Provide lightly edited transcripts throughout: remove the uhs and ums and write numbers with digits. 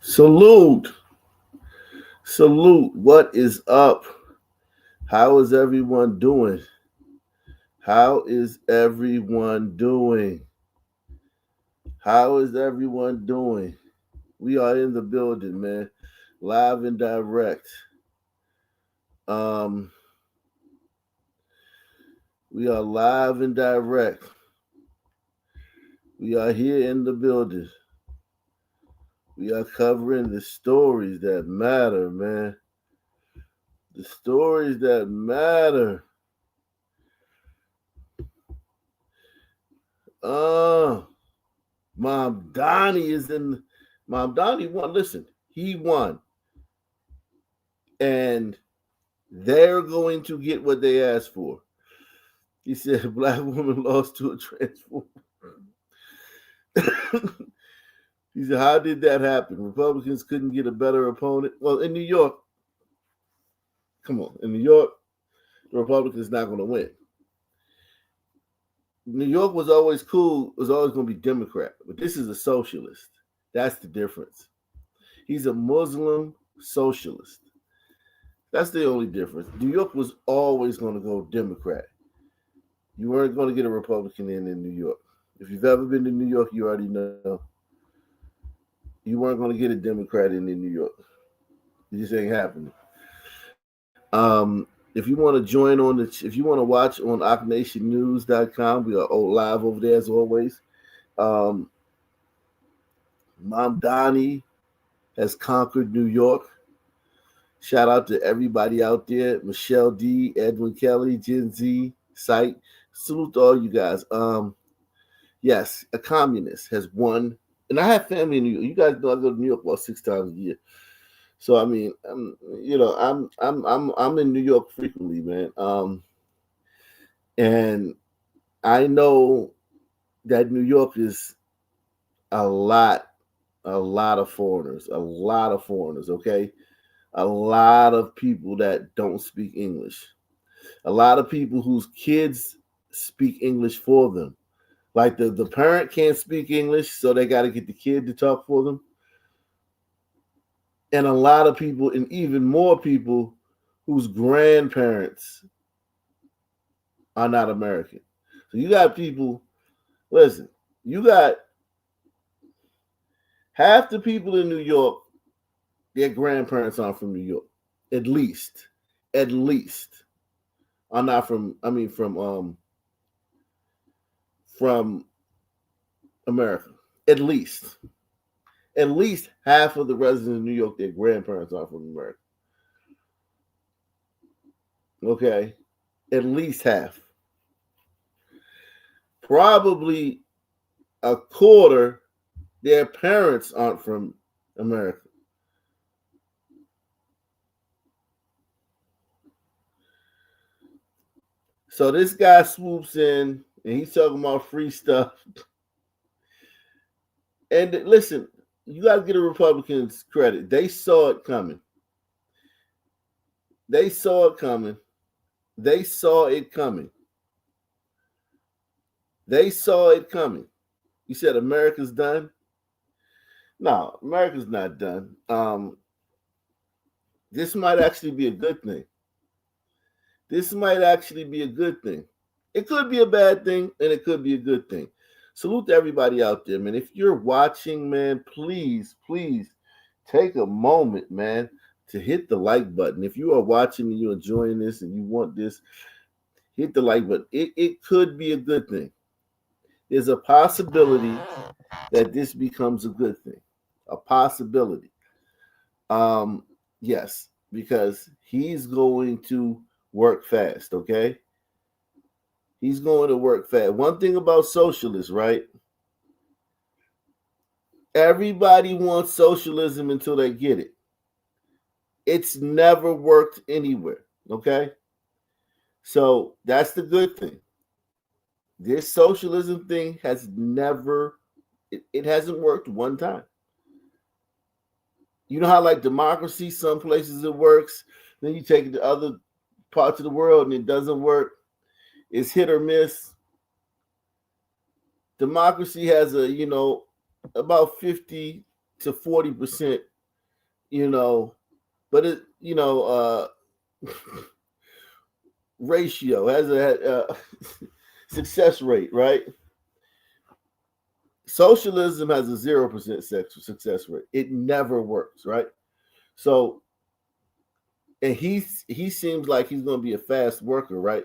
Salute. Salute. What is up? How is everyone doing? How is everyone doing? How is everyone doing? We are in the building, man. Live and direct. Um, we are live and direct. We are here in the building. We are covering the stories that matter, man. The stories that matter. Uh, Mamdani is in. Mamdani won. Listen, he won, and they're going to get what they asked for. He said, "A black woman lost to a transformer." He said, "How did that happen? Republicans couldn't get a better opponent." Well, in New York, come on, in New York, the Republicans not going to win. New York was always cool. Was always going to be Democrat, but this is a socialist. That's the difference. He's a Muslim socialist. That's the only difference. New York was always going to go Democrat. You weren't going to get a Republican in New York. If you've ever been to New York, you already know. You weren't going to get a Democrat in New York. It just ain't happening. If you want to join on if you want to watch on OckNationNews.com, we are live over there as always. Mamdani has conquered New York. Shout out to everybody out there. Michelle D, Edwin Kelly, Gen Z, Site. Salute to all you guys. Yes, a communist has won. And I have family in New York. You guys know I go to New York about 6 times a year. So I mean, I'm in New York frequently, man. And I know that New York is a lot of foreigners, okay? A lot of people that don't speak English. A lot of people whose kids speak English for them. Like the parent can't speak English, so they got to get the kid to talk for them. And a lot of people, and even more people, whose grandparents are not American. So you got people, listen, you got half the people in New York, their grandparents aren't from New York. At least. Are not from, from America. At least. At least half of the residents of New York, their grandparents are from America. Okay? At least half. Probably a quarter, their parents aren't from America. So this guy swoops in and he's talking about free stuff. And listen, you got to give the Republicans credit. They saw it coming. They saw it coming. They saw it coming. They saw it coming. You said America's done? No, America's not done. This might actually be a good thing. This might actually be a good thing. It could be a bad thing, and it could be a good thing. Salute to everybody out there, man. If you're watching, man, please take a moment, man, to hit the like button. If you are watching and you're enjoying this and you want this, hit the like button. It could be a good thing. There's a possibility that this becomes a good thing. A possibility. Yes, because he's going to work fast, okay? He's going to work fast. One thing about socialists, right? Everybody wants socialism until they get it. It's never worked anywhere, okay? So that's the good thing. This socialism thing has never, it hasn't worked one time. You know how, like, democracy, some places it works, then you take it to other parts of the world and it doesn't work. It's hit or miss. Democracy has about 50 to 40% you know, but it, ratio has a success rate, right? Socialism has a 0% success rate. It never works, right? So, and he seems like he's going to be a fast worker, right?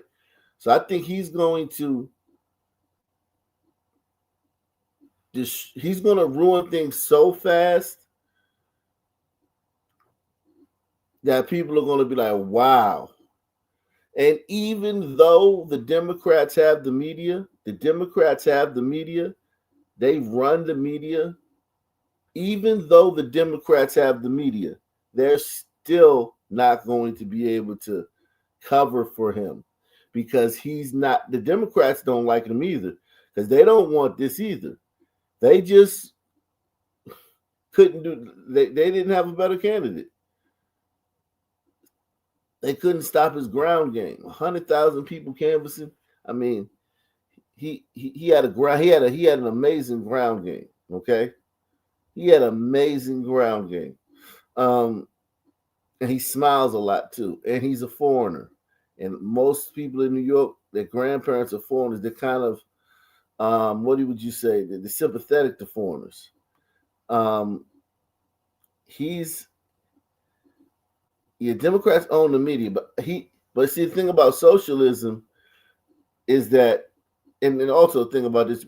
So I think he's going to ruin things so fast that people are going to be like, wow. And even though the Democrats have the media, they run the media. Even though the Democrats have the media, they're still not going to be able to cover for him because he's not. The Democrats don't like him either because they don't want this either. They just couldn't do. They didn't have a better candidate. They couldn't stop his ground game. 100,000 people canvassing. I mean, he had a ground. He had an amazing ground game. Okay, he had an amazing ground game. Um, and he smiles a lot too. And he's a foreigner. And most people in New York, their grandparents are foreigners. They're kind of, what would you say? They're sympathetic to foreigners. Um, he's yeah, Democrats own the media, but see the thing about socialism is that, and also the thing about this,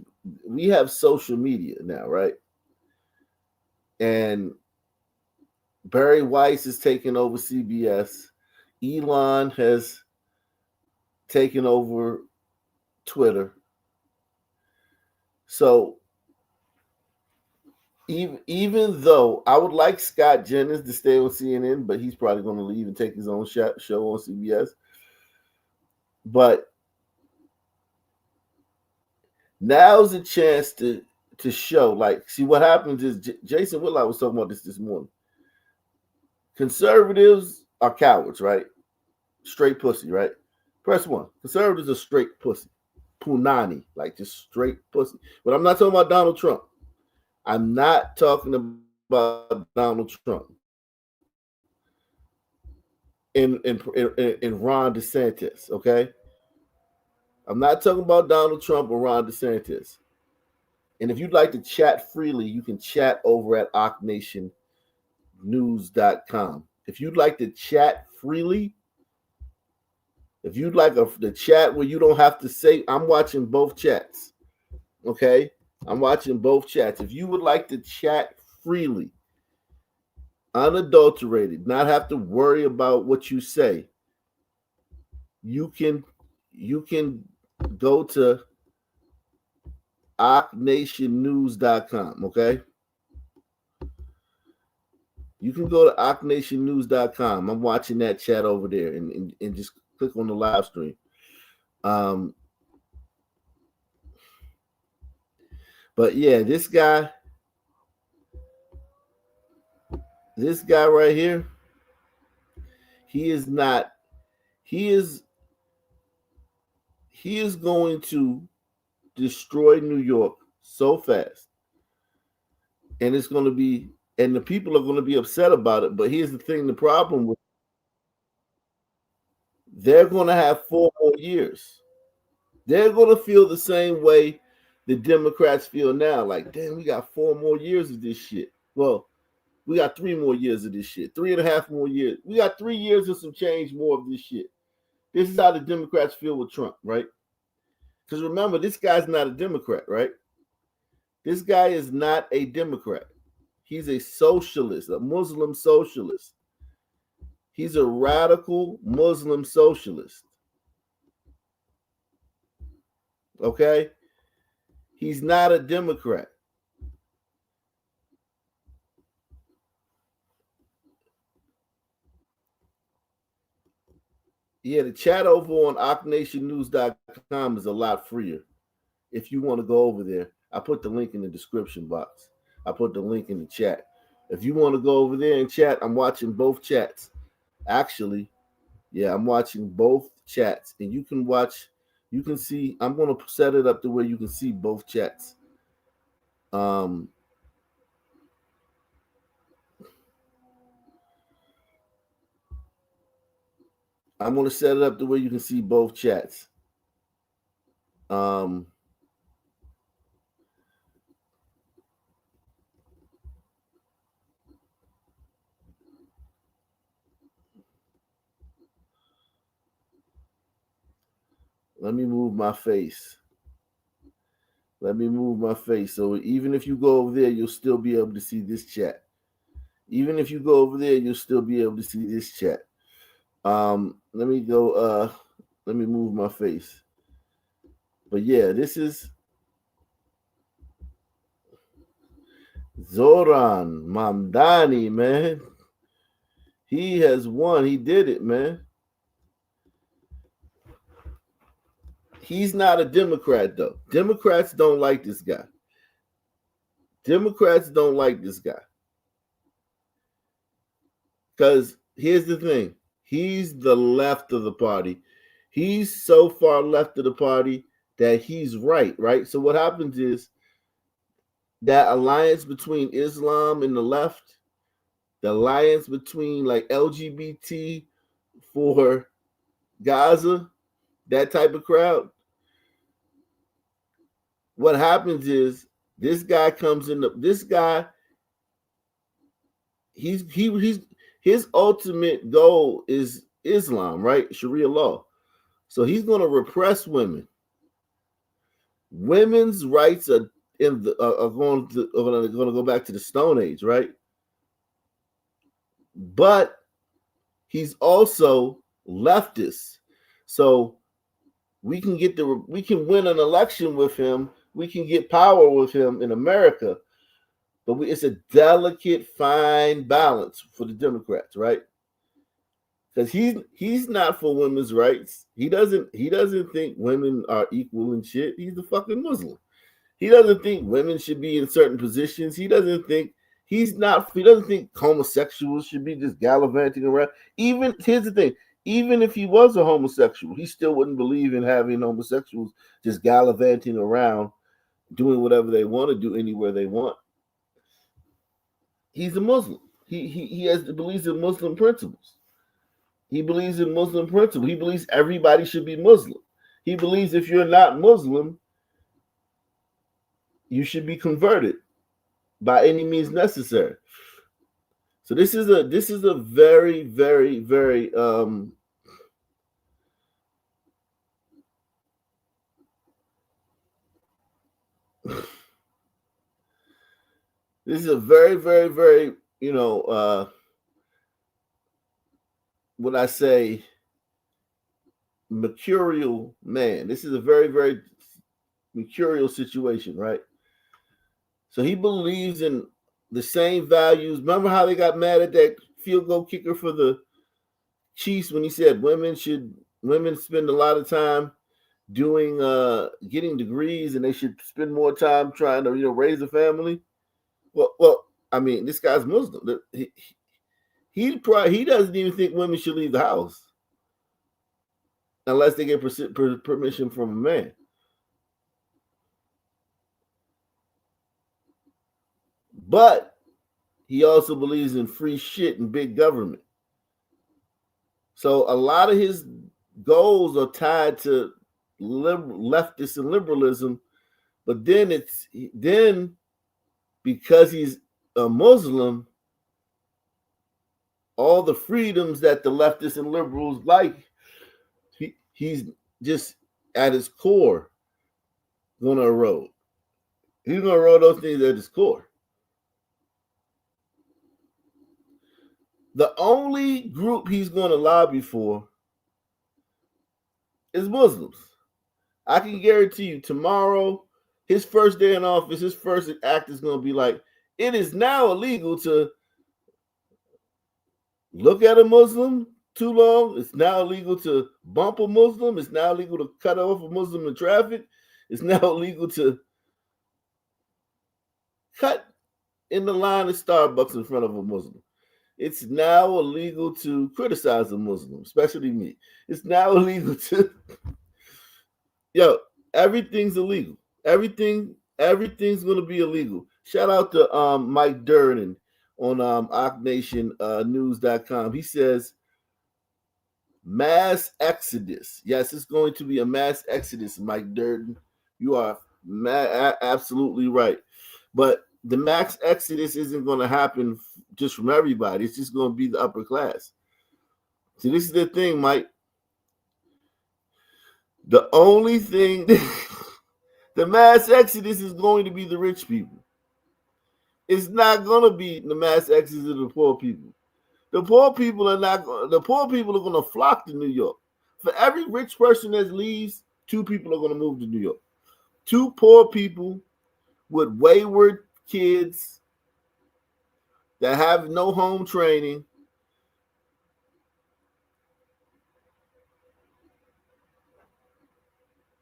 we have social media now, right? And Barry Weiss is taking over CBS. Elon has taken over Twitter. So even though I would like Scott Jennings to stay on CNN, but he's probably going to leave and take his own show on CBS. But now's a chance to show, like, see what happens is Jason Whitlock was talking about this morning. Conservatives are cowards, right? Straight pussy, right? Press one. Conservatives are straight pussy. Punani, like just straight pussy. But I'm not talking about Donald Trump. I'm not talking about Donald Trump. In Ron DeSantis, okay? I'm not talking about Donald Trump or Ron DeSantis. And if you'd like to chat freely, you can chat over at ocnationnews.com. If you'd like to chat freely, if you'd like the chat where you don't have to say, I'm watching both chats, okay? I'm watching both chats. If you would like to chat freely, unadulterated, not have to worry about what you say, you can go to ocnationnews.com, okay? You can go to ocnationnews.com. I'm watching that chat over there and just click on the live stream. But yeah, this guy right here, he is going to destroy New York so fast. And it's going to be, and the people are going to be upset about it. But here's the thing, the problem with, they're going to have 4 more years. They're going to feel the same way the Democrats feel now. Like, damn, we got 4 more years of this shit. Well, we got 3 more years of this shit. 3.5 more years. We got 3 years of some change more of this shit. This is how the Democrats feel with Trump, right? Because remember, this guy's not a Democrat, right? This guy is not a Democrat. He's a socialist, a Muslim socialist. He's a radical Muslim socialist. Okay? He's not a Democrat. Yeah, the chat over on ocnationnews.com is a lot freer if you want to go over there. I put the link in the description box. I put the link in the chat. If you want to go over there and chat, I'm watching both chats. Actually, yeah, I'm watching both chats. And you can see, I'm going to set it up to where you can see both chats. Um, I'm going to set it up the way you can see both chats. Let me move my face. Let me move my face. So even if you go over there, you'll still be able to see this chat. Even if you go over there, you'll still be able to see this chat. Let me go. Let me move my face. But yeah, this is Zoran Mamdani, man. He has won. He did it, man. He's not a Democrat, though. Democrats don't like this guy. Democrats don't like this guy. Because here's the thing. He's the left of the party. He's so far left of the party that he's right? So what happens is that alliance between Islam and the left, the alliance between like LGBT for Gaza, that type of crowd, what happens is this guy comes in. This guy, he's his ultimate goal is Islam, right? Sharia law. So he's going to repress women. Women's rights are going to go back to the Stone Age, right? But he's also leftist. So we can win an election with him. We can get power with him in America. But it's a delicate, fine balance for the Democrats, right? Because he's not for women's rights. He doesn't think women are equal and shit. He's a fucking Muslim. He doesn't think women should be in certain positions. He doesn't think homosexuals should be just gallivanting around. Even here's the thing, even if he was a homosexual, he still wouldn't believe in having homosexuals just gallivanting around, doing whatever they want to do anywhere they want. He's a Muslim. He believes in Muslim principles. He believes in Muslim principles. He believes everybody should be Muslim. He believes if you're not Muslim, you should be converted by any means necessary. So this is a very, very, very this is a very, very, very, what I say, mercurial man. This is a very, very mercurial situation, right? So he believes in the same values. Remember how they got mad at that field goal kicker for the Chiefs when he said women spend a lot of time doing getting degrees and they should spend more time trying to raise a family. Well, I mean, this guy's Muslim. He doesn't even think women should leave the house unless they get permission from a man. But he also believes in free shit and big government. So a lot of his goals are tied to leftist and liberalism. But then because he's a Muslim, all the freedoms that the leftists and liberals like, he's just at his core going to erode. He's going to erode those things at his core. The only group he's going to lobby for is Muslims. I can guarantee you tomorrow, his first day in office, his first act is going to be like, it is now illegal to look at a Muslim too long. It's now illegal to bump a Muslim. It's now illegal to cut off a Muslim in traffic. It's now illegal to cut in the line at Starbucks in front of a Muslim. It's now illegal to criticize a Muslim, especially me. It's now illegal to everything's illegal. Everything's going to be illegal. Shout out to Mike Durden on OckNationNews.com. He says Mass exodus. Yes, it's going to be a mass exodus, Mike Durden. You are absolutely right. But the mass exodus isn't going to happen just from everybody. It's just going to be the upper class. See, this is the thing, Mike. The only thing, the mass exodus is going to be the rich people. It's not going to be the mass exodus of the poor people. The poor people are not. The poor people are going to flock to New York. For every rich person that leaves, 2 people are going to move to New York. 2 poor people with wayward kids that have no home training.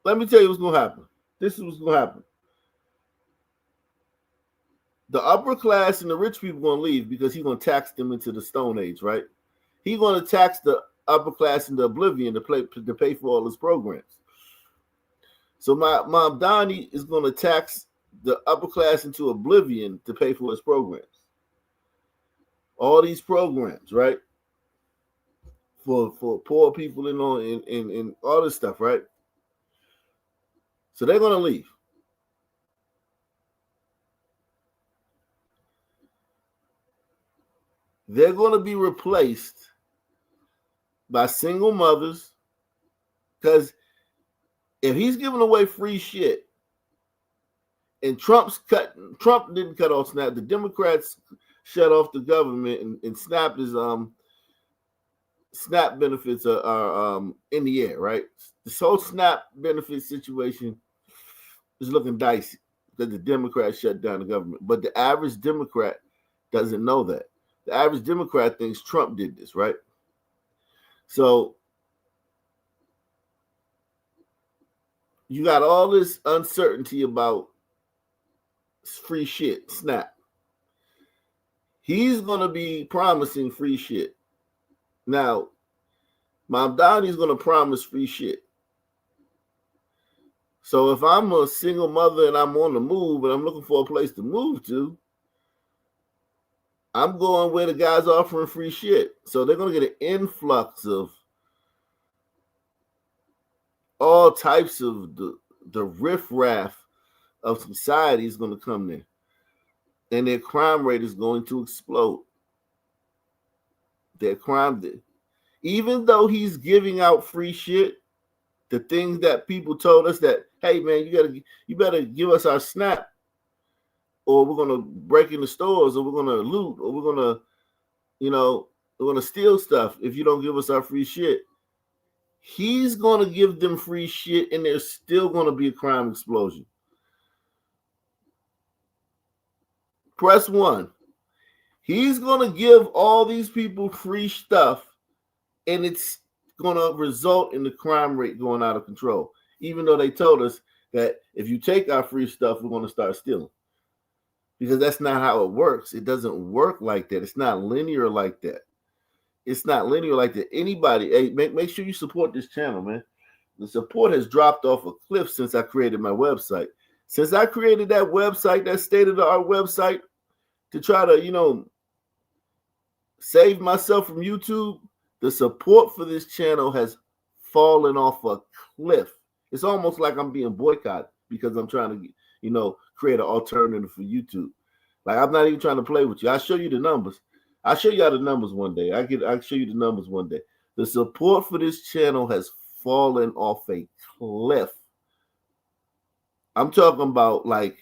Let me tell you what's going to happen. This is what's going to happen. The upper class and the rich people are going to leave because he's going to tax them into the Stone Age, right? He's going to tax the upper class into oblivion to pay for all his programs. So Mamdani is going to tax the upper class into oblivion to pay for his programs. All these programs, right? For poor people and all this stuff, right? So they're going to leave. They're going to be replaced by single mothers, because if he's giving away free shit, and Trump didn't cut off SNAP. The Democrats shut off the government, and SNAP is SNAP benefits are in the air, right? This whole SNAP benefit situation is looking dicey because the Democrats shut down the government. But the average Democrat doesn't know that. The average Democrat thinks Trump did this, right? So you got all this uncertainty about free shit, SNAP. He's going to be promising free shit. Now, Mamdani's going to promise free shit. So if I'm a single mother and I'm on the move and I'm looking for a place to move to, I'm going where the guy's offering free shit. So they're going to get an influx of all types of the riffraff of society is going to come there. And their crime rate is going to explode. Their crime, even though he's giving out free shit, the things that people told us that, hey man, you better give us our SNAP, or we're gonna break in the stores, or we're gonna loot, or we're gonna steal stuff if you don't give us our free shit. He's gonna give them free shit, and there's still gonna be a crime explosion. Press 1. He's gonna give all these people free stuff, and it's going to result in the crime rate going out of control, even though they told us that if you take our free stuff, we're going to start stealing. Because that's not how it works. It doesn't work like that. It's not linear like that. It's not linear like that. Anybody, hey, make sure you support this channel, man. The support has dropped off a cliff since I created my website. Since I created that website, that state-of-the-art website, to try to, save myself from YouTube, the support for this channel has fallen off a cliff. It's almost like I'm being boycotted because I'm trying to, create an alternative for YouTube. Like, I'm not even trying to play with you. I'll show you the numbers. I'll show you all the numbers one day. I'll show you the numbers one day. The support for this channel has fallen off a cliff. I'm talking about, like,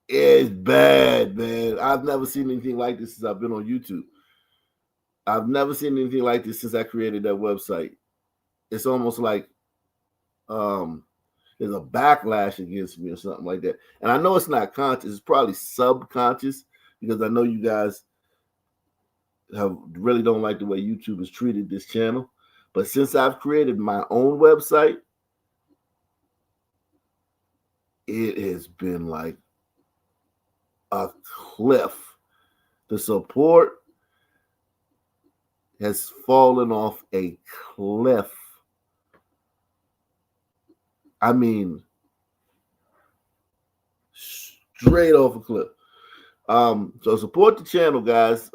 it's bad, man. I've never seen anything like this since I've been on YouTube. I've never seen anything like this since I created that website. It's almost like there's a backlash against me or something like that. And I know it's not conscious. It's probably subconscious, because I know you guys really don't like the way YouTube has treated this channel. But since I've created my own website, it has been like a cliff. The support has fallen off a cliff. I mean, straight off a cliff. So support the channel, guys.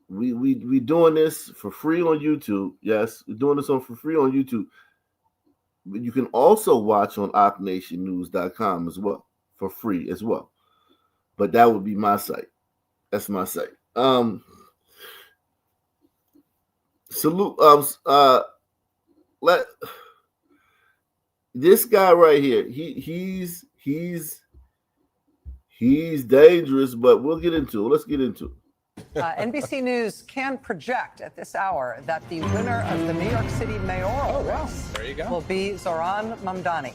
we doing this for free on YouTube. Yes, we're doing this for free on YouTube. But you can also watch on OckNationNews.com as well for free as well. But that would be my site. That's my site. Salute. Let this guy right here. He's dangerous, but we'll get into it. Let's get into it. NBC News can project at this hour that the winner of the New York City mayoral race will be Zohran Mamdani,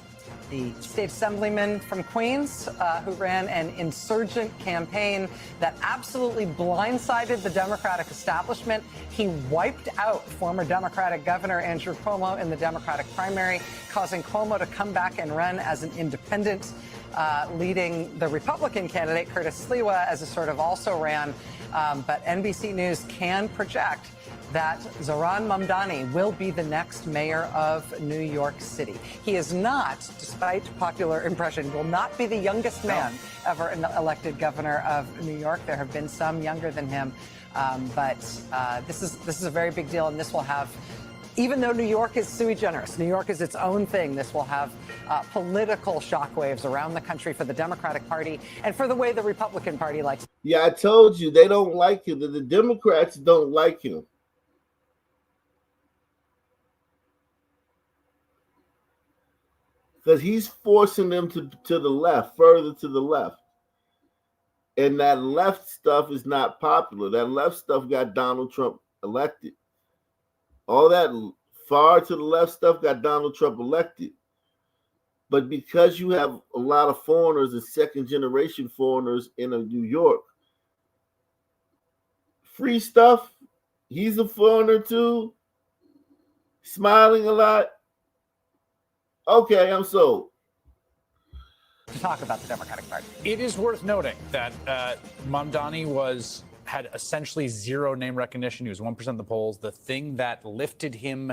the state assemblyman from Queens who ran an insurgent campaign that absolutely blindsided the Democratic establishment. He wiped out former Democratic Governor Andrew Cuomo in the Democratic primary, causing Cuomo to come back and run as an independent, leading the Republican candidate, Curtis Sliwa, as a sort of also ran. But NBC News can project that Zohran Mamdani will be the next mayor of New York City. He is not, despite popular impression, will not be the youngest man ever elected governor of New York. There have been some younger than him, but this is a very big deal, and this will have, even though New York is sui generis, New York is its own thing, this will have political shockwaves around the country for the Democratic Party and for the way the Republican Party likes. Yeah, I told you they don't like him. The Democrats don't like him. Because he's forcing them to the left, further to the left. And that left stuff is not popular. That left stuff got Donald Trump elected. All that far to the left stuff got Donald Trump elected. But because you have a lot of foreigners and second-generation foreigners in New York, free stuff, he's a foreigner too, smiling a lot. Okay, I'm sold. To talk about the Democratic Party. It is worth noting that Mamdani had essentially zero name recognition. He was 1% of the polls. The thing that lifted him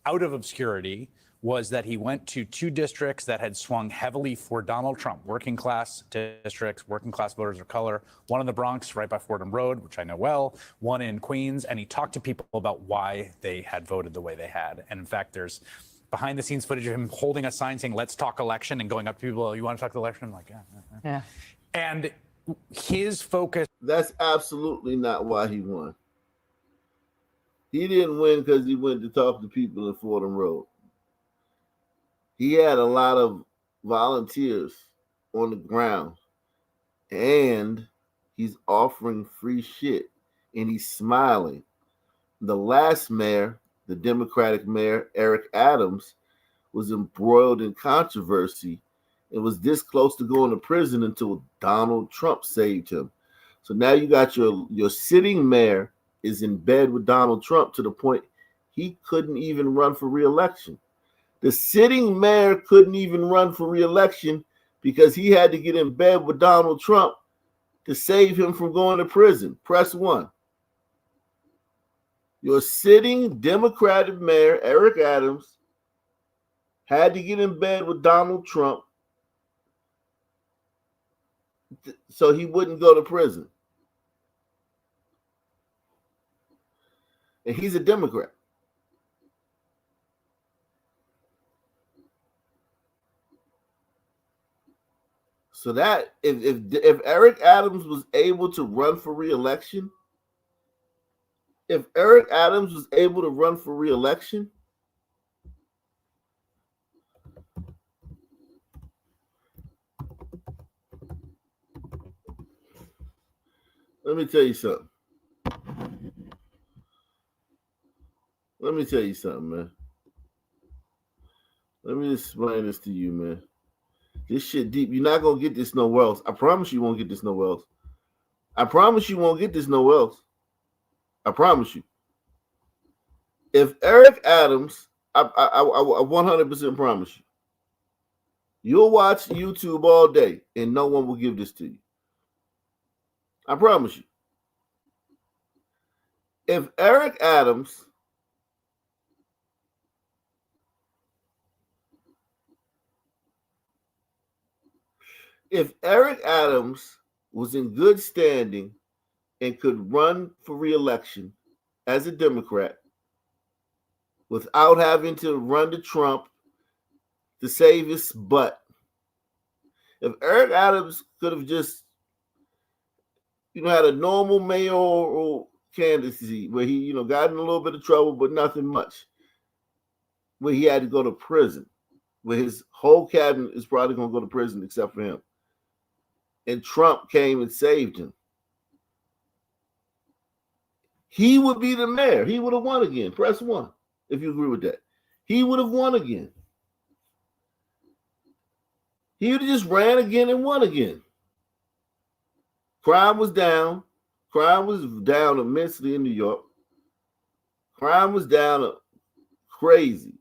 out of obscurity was that he went to two districts that had swung heavily for Donald Trump, working class districts, working class voters of color, one in the Bronx right by Fordham Road, which I know well, one in Queens, and he talked to people about why they had voted the way they had. And in fact, there's behind the scenes footage of him holding a sign saying, "Let's talk election," and going up to people, "You want to talk election?" I'm like, yeah. And his focus. That's absolutely not why he won. He didn't win because he went to talk to people in Fordham Road. He had a lot of volunteers on the ground, and he's offering free shit, and he's smiling. The last mayor, the Democratic mayor, Eric Adams, was embroiled in controversy and was this close to going to prison until Donald Trump saved him. So now you got your sitting mayor is in bed with Donald Trump to the point he couldn't even run for re-election. The sitting mayor couldn't even run for re-election because he had to get in bed with Donald Trump to save him from going to prison. Press 1. Your sitting Democratic mayor, Eric Adams, had to get in bed with Donald Trump so he wouldn't go to prison. And he's a Democrat. So that if Eric Adams was able to run for re-election, let me tell you something. Man. Let me explain this to you, man. This shit deep. You're not going to get this nowhere else. I promise you won't get this nowhere else. I promise you. If Eric Adams, I 100% promise you, you'll watch YouTube all day and no one will give this to you. I promise you. If Eric Adams was in good standing and could run for re-election as a Democrat without having to run to Trump to save his butt. If Eric Adams could have just, had a normal mayoral candidacy where he, got in a little bit of trouble, but nothing much, where he had to go to prison, where his whole cabinet is probably going to go to prison except for him, and Trump came and saved him, he would be the mayor. He would have won again. Press 1 if you agree with that. He would have won again. He would have just ran again and won again. Crime was down. Crime was down immensely in New York. Crime was down crazy.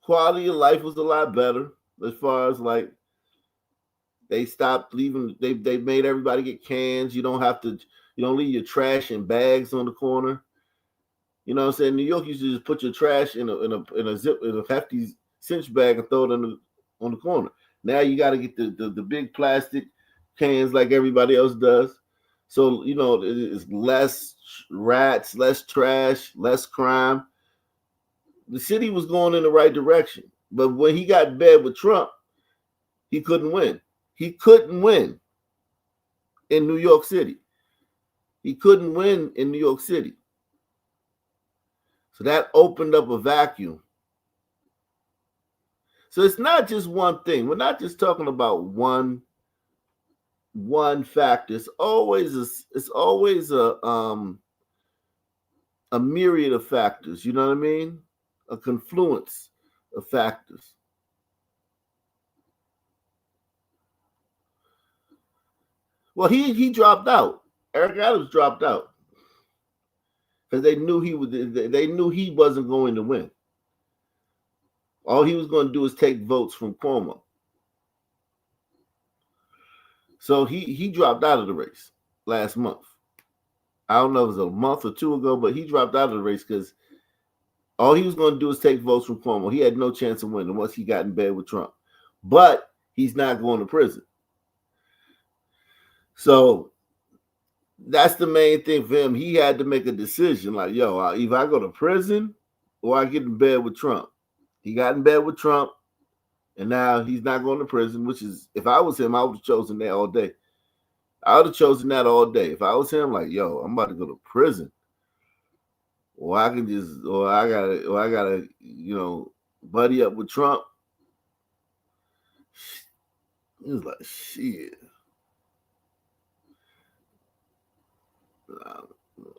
Quality of life was a lot better as far as like they stopped leaving. They made everybody get cans. You don't leave your trash in bags on the corner. You know what I'm saying? New York used to just put your trash in a hefty cinch bag and throw it on the corner. Now you got to get the big plastic cans like everybody else does. So, it's less rats, less trash, less crime. The city was going in the right direction. But when he got in bed with Trump, he couldn't win. He couldn't win in New York City. He couldn't win in New York City. So that opened up a vacuum. So it's not just one thing. We're not just talking about one factor. It's always a myriad of factors. You know what I mean? A confluence of factors. Well, he dropped out. Eric Adams dropped out because they knew he wasn't going to win. All he was going to do is take votes from Cuomo. So he dropped out of the race last month. I don't know if it was a month or two ago, but he dropped out of the race because all he was going to do is take votes from Cuomo. He had no chance of winning once he got in bed with Trump. But he's not going to prison. So that's the main thing for him. He had to make a decision like, either I go to prison or I get in bed with Trump. He got in bed with Trump, and now he's not going to prison, which is, if I was him, I would have chosen that all day. I would have chosen that all day. If I was him, like, I'm about to go to prison. Or I gotta, buddy up with Trump. He was like, shit.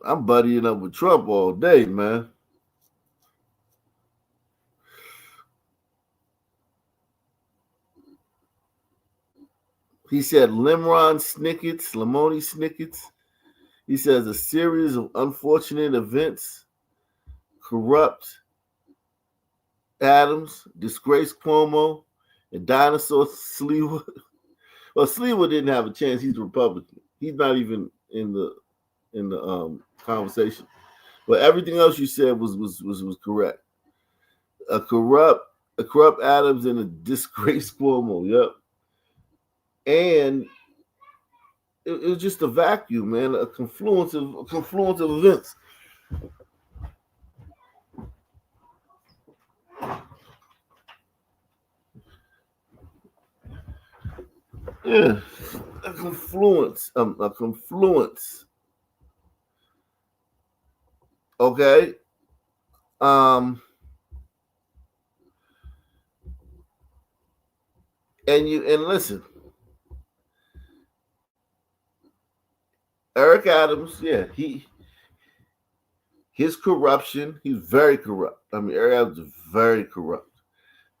I'm buddying up with Trump all day, man. He said Lemony Snickets. He says a series of unfortunate events corrupt Adams, disgrace Cuomo, and dinosaur Sleewa. Well, Sleewa didn't have a chance. He's a Republican. He's not even in the conversation. But everything else you said was correct. A corrupt Adams and a disgraced Cuomo. Yep. And it was just a vacuum, man. A confluence of events. Yeah, a confluence. Okay. And listen, Eric Adams, yeah, his corruption, he's very corrupt. I mean, Eric Adams is very corrupt.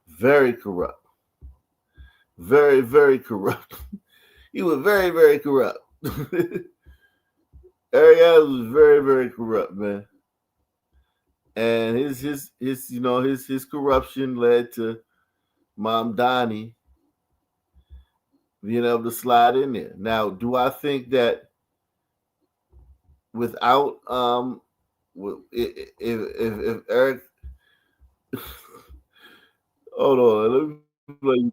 Very corrupt. Very, very corrupt. He was very, very corrupt. Eric Adams was very, very corrupt, man. And his corruption led to Mamdani being able to slide in there. Now, do I think that without if Eric hold on, let me play.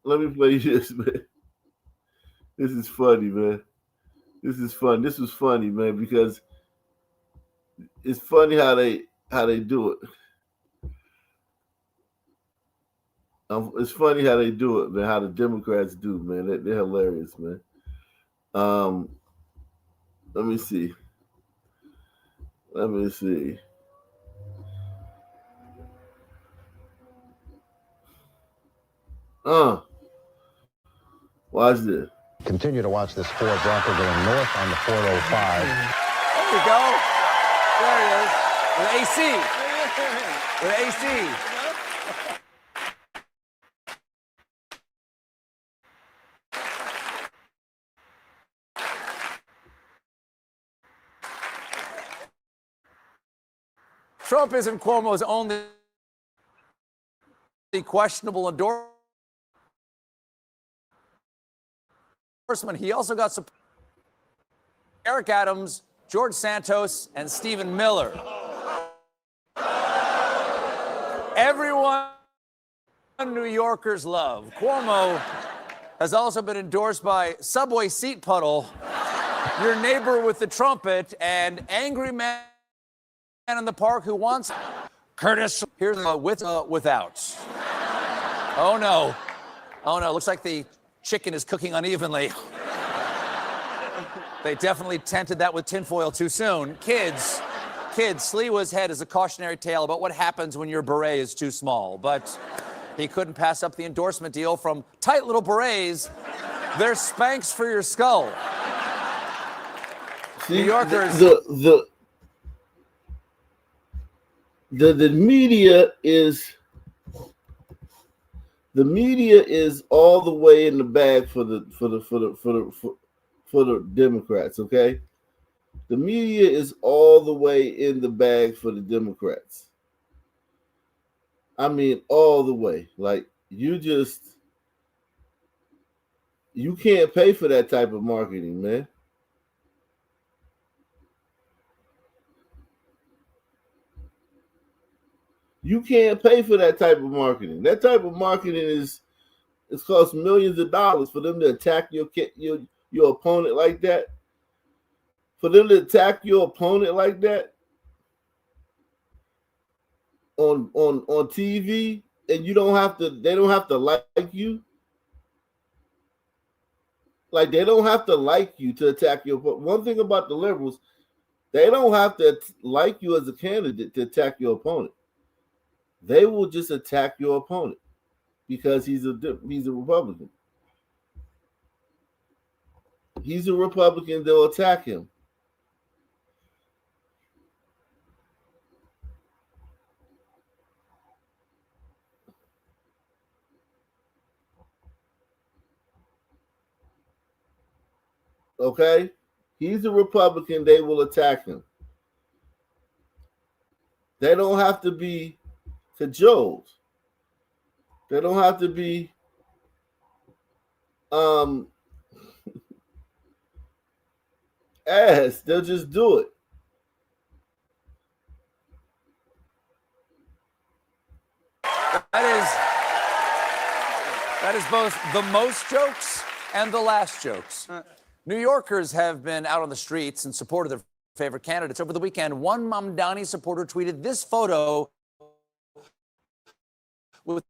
Let me play you this, man. This is funny, man. This is fun. This was funny, man, because it's funny how they do it. It's funny how they do it, man. How the Democrats do, man. They're hilarious, man. Um, let me see. Let me see. Watch this. Continue to watch this Ford Bronco going north on the 405. There you go. There he is. With AC. With AC. Trump isn't Cuomo's only questionable endorsement. He also got support Eric Adams, George Santos, and Stephen Miller. Everyone New Yorkers love. Cuomo has also been endorsed by Subway Seat Puddle, your neighbor with the trumpet, and Angry Man in the Park who wants Curtis. Here's with without. Oh no. Oh no, looks like the chicken is cooking unevenly. They definitely tented that with tinfoil too soon. Kids, Sliwa's head is a cautionary tale about what happens when your beret is too small. But he couldn't pass up the endorsement deal from tight little berets. They're Spanx for your skull. See, New Yorkers. The media is all the way in the bag for the Democrats, okay? The media is all the way in the bag for the Democrats. I mean, all the way. Like, you can't pay for that type of marketing, man. You can't pay for that type of marketing. That type of marketing it's cost millions of dollars for them to attack your opponent like that. For them to attack your opponent like that on TV, and they don't have to like you. Like, they don't have to like you to attack your opponent. One thing about the liberals, they don't have to like you as a candidate to attack your opponent. They will just attack your opponent because he's a Republican. He's a Republican, they'll attack him. Okay? He's a Republican, they will attack him. They don't have to be cajoled. They don't have to be asked. They'll just do it. That is both the most jokes and the last jokes. New Yorkers have been out on the streets in support of their favorite candidates. Over the weekend, one Mamdani supporter tweeted this photo with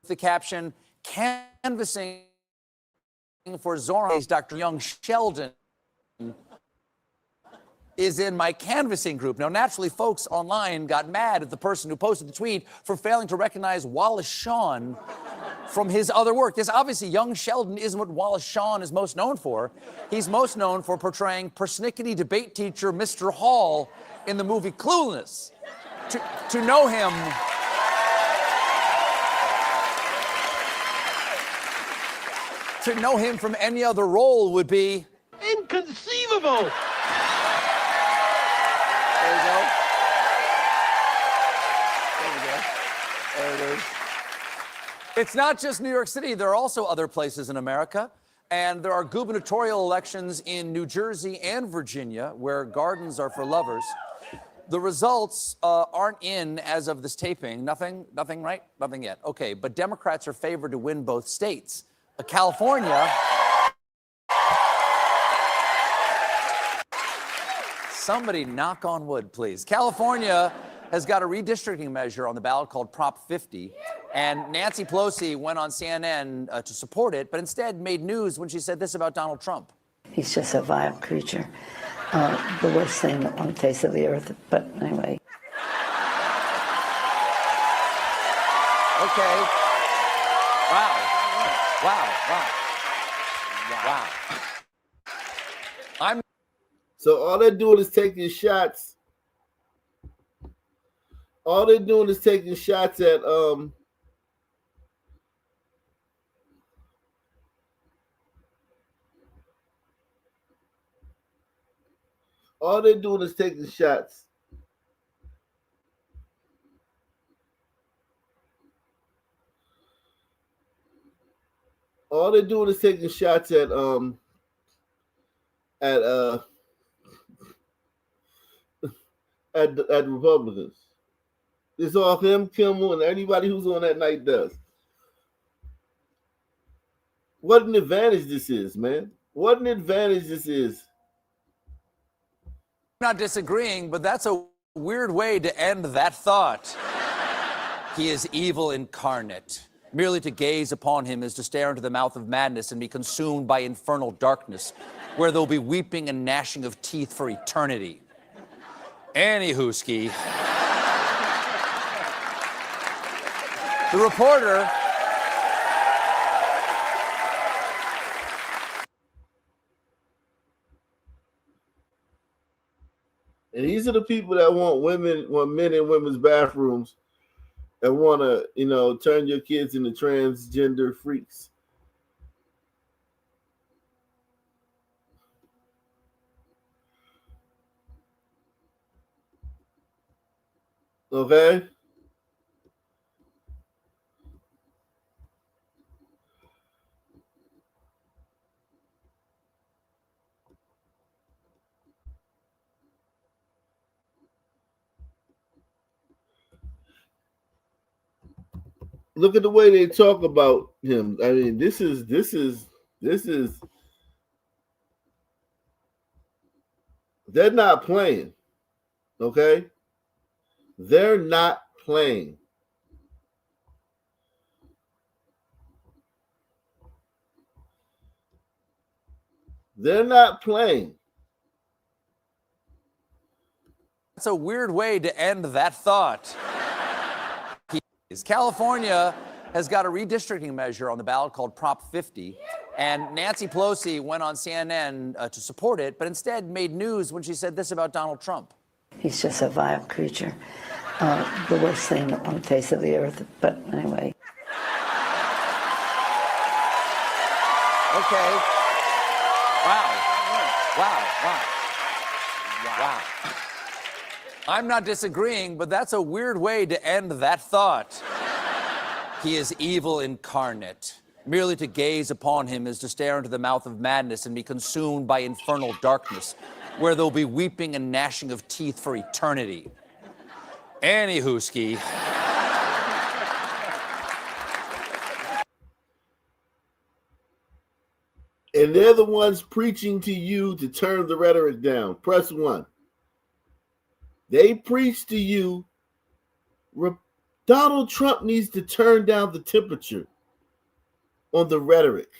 the caption, "Canvassing for Zoran's Dr. Young Sheldon is in my canvassing group." Now, naturally, folks online got mad at the person who posted the tweet for failing to recognize Wallace Shawn from his other work. Yes, obviously, Young Sheldon isn't what Wallace Shawn is most known for. He's most known for portraying persnickety debate teacher Mr. Hall in the movie Clueless. To know him... To know him from any other role would be... inconceivable! There you go. There we go. There it is. It's not just New York City. There are also other places in America. And there are gubernatorial elections in New Jersey and Virginia where gardens are for lovers. The results aren't in as of this taping. Nothing, right? Nothing yet. Okay, but Democrats are favored to win both states. California. Somebody knock on wood, please. California has got a redistricting measure on the ballot called Prop 50, and Nancy Pelosi went on CNN to support it, but instead made news when she said this about Donald Trump. He's just a vile creature, the worst thing on the face of the earth. But anyway. Okay. Wow. So all they're doing is taking shots. All they're doing is taking shots at all they're doing is taking shots. All they're doing is taking shots at Republicans. It's all him, Kimmel, and anybody who's on that night does. What an advantage this is, man. What an advantage this is. I'm not disagreeing, but that's a weird way to end that thought. He is evil incarnate. Merely to gaze upon him is to stare into the mouth of madness and be consumed by infernal darkness, where there'll be weeping and gnashing of teeth for eternity. Anywho-ski. The reporter. And these are the people that want men in women's bathrooms and want to, turn your kids into transgender freaks. Okay? Look at the way they talk about him. I mean, this is they're not playing. Okay? They're not playing. They're not playing. That's a weird way to end that thought. California has got a redistricting measure on the ballot called Prop 50, and Nancy Pelosi went on CNN to support it, but instead made news when she said this about Donald Trump. He's just a vile creature, the worst thing on the face of the earth. But anyway. Okay. Wow. I'm not disagreeing, but that's a weird way to end that thought. He is evil incarnate. Merely to gaze upon him is to stare into the mouth of madness and be consumed by infernal darkness, where there'll be weeping and gnashing of teeth for eternity. Anywho-ski. And they're the ones preaching to you to turn the rhetoric down. Press 1. They preach to you, Donald Trump needs to turn down the temperature on the rhetoric.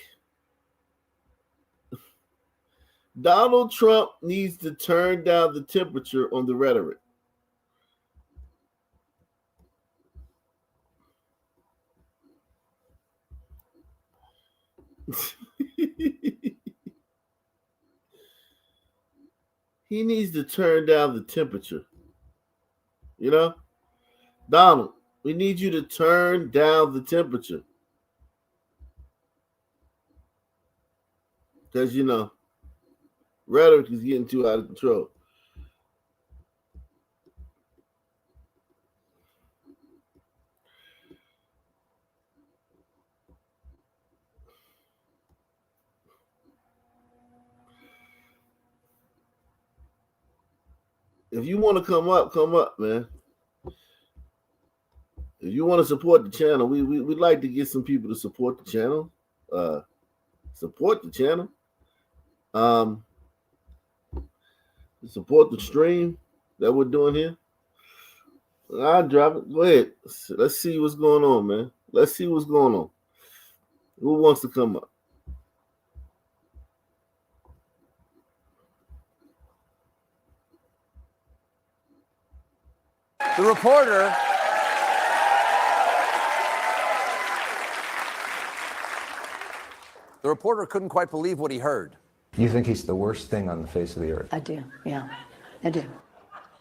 Donald Trump needs to turn down the temperature on the rhetoric. He needs to turn down the temperature. Donald, we need you to turn down the temperature. Because, rhetoric is getting too out of control. If you want to come up, man. If you want to support the channel, we'd like to get some people to support the channel. Support the channel. Support the stream that we're doing here. I'll drop it. Go ahead. Let's see what's going on, man. Let's see what's going on. Who wants to come up? The reporter couldn't quite believe what he heard. You think he's the worst thing on the face of the earth? I do, yeah, I do.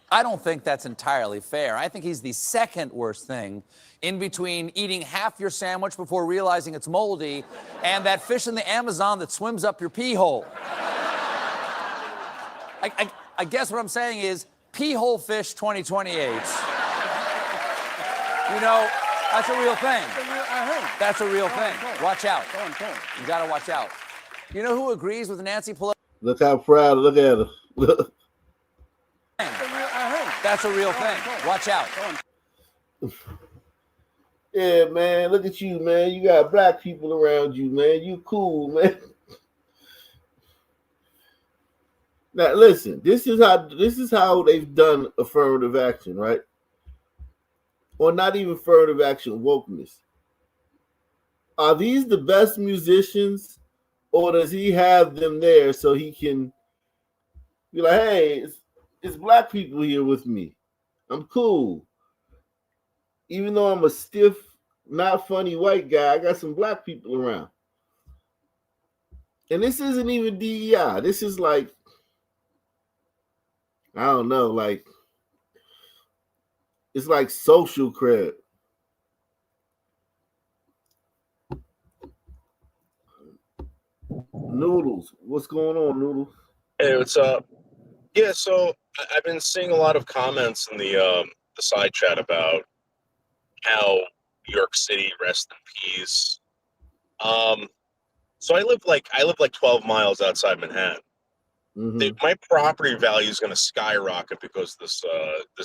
I don't think that's entirely fair. I think he's the second worst thing, in between eating half your sandwich before realizing it's moldy and that fish in the Amazon that swims up your pee hole. I guess what I'm saying is pee hole fish 2028. You know, that's a real thing. That's a real thing. Watch out. You gotta watch out. You know who agrees with Nancy Pelosi? Look how proud. Look at her. Look. That's a real thing. Watch out. Yeah, man. Look at you, man. You got black people around you, man. You cool, man. Now listen, this is how they've done affirmative action, right? Or not even affirmative action, wokeness. Are these the best musicians, or does he have them there so he can be like, hey, it's black people here with me. I'm cool. Even though I'm a stiff, not funny white guy, I got some black people around. And this isn't even DEI. This is like, I don't know, like, it's like social cred. Noodles, what's going on, Noodles? Hey, what's up? Yeah, so I've been seeing a lot of comments in the side chat about how New York City, rest in peace. So I live like 12 miles outside Manhattan. Mm-hmm. My property value is going to skyrocket because this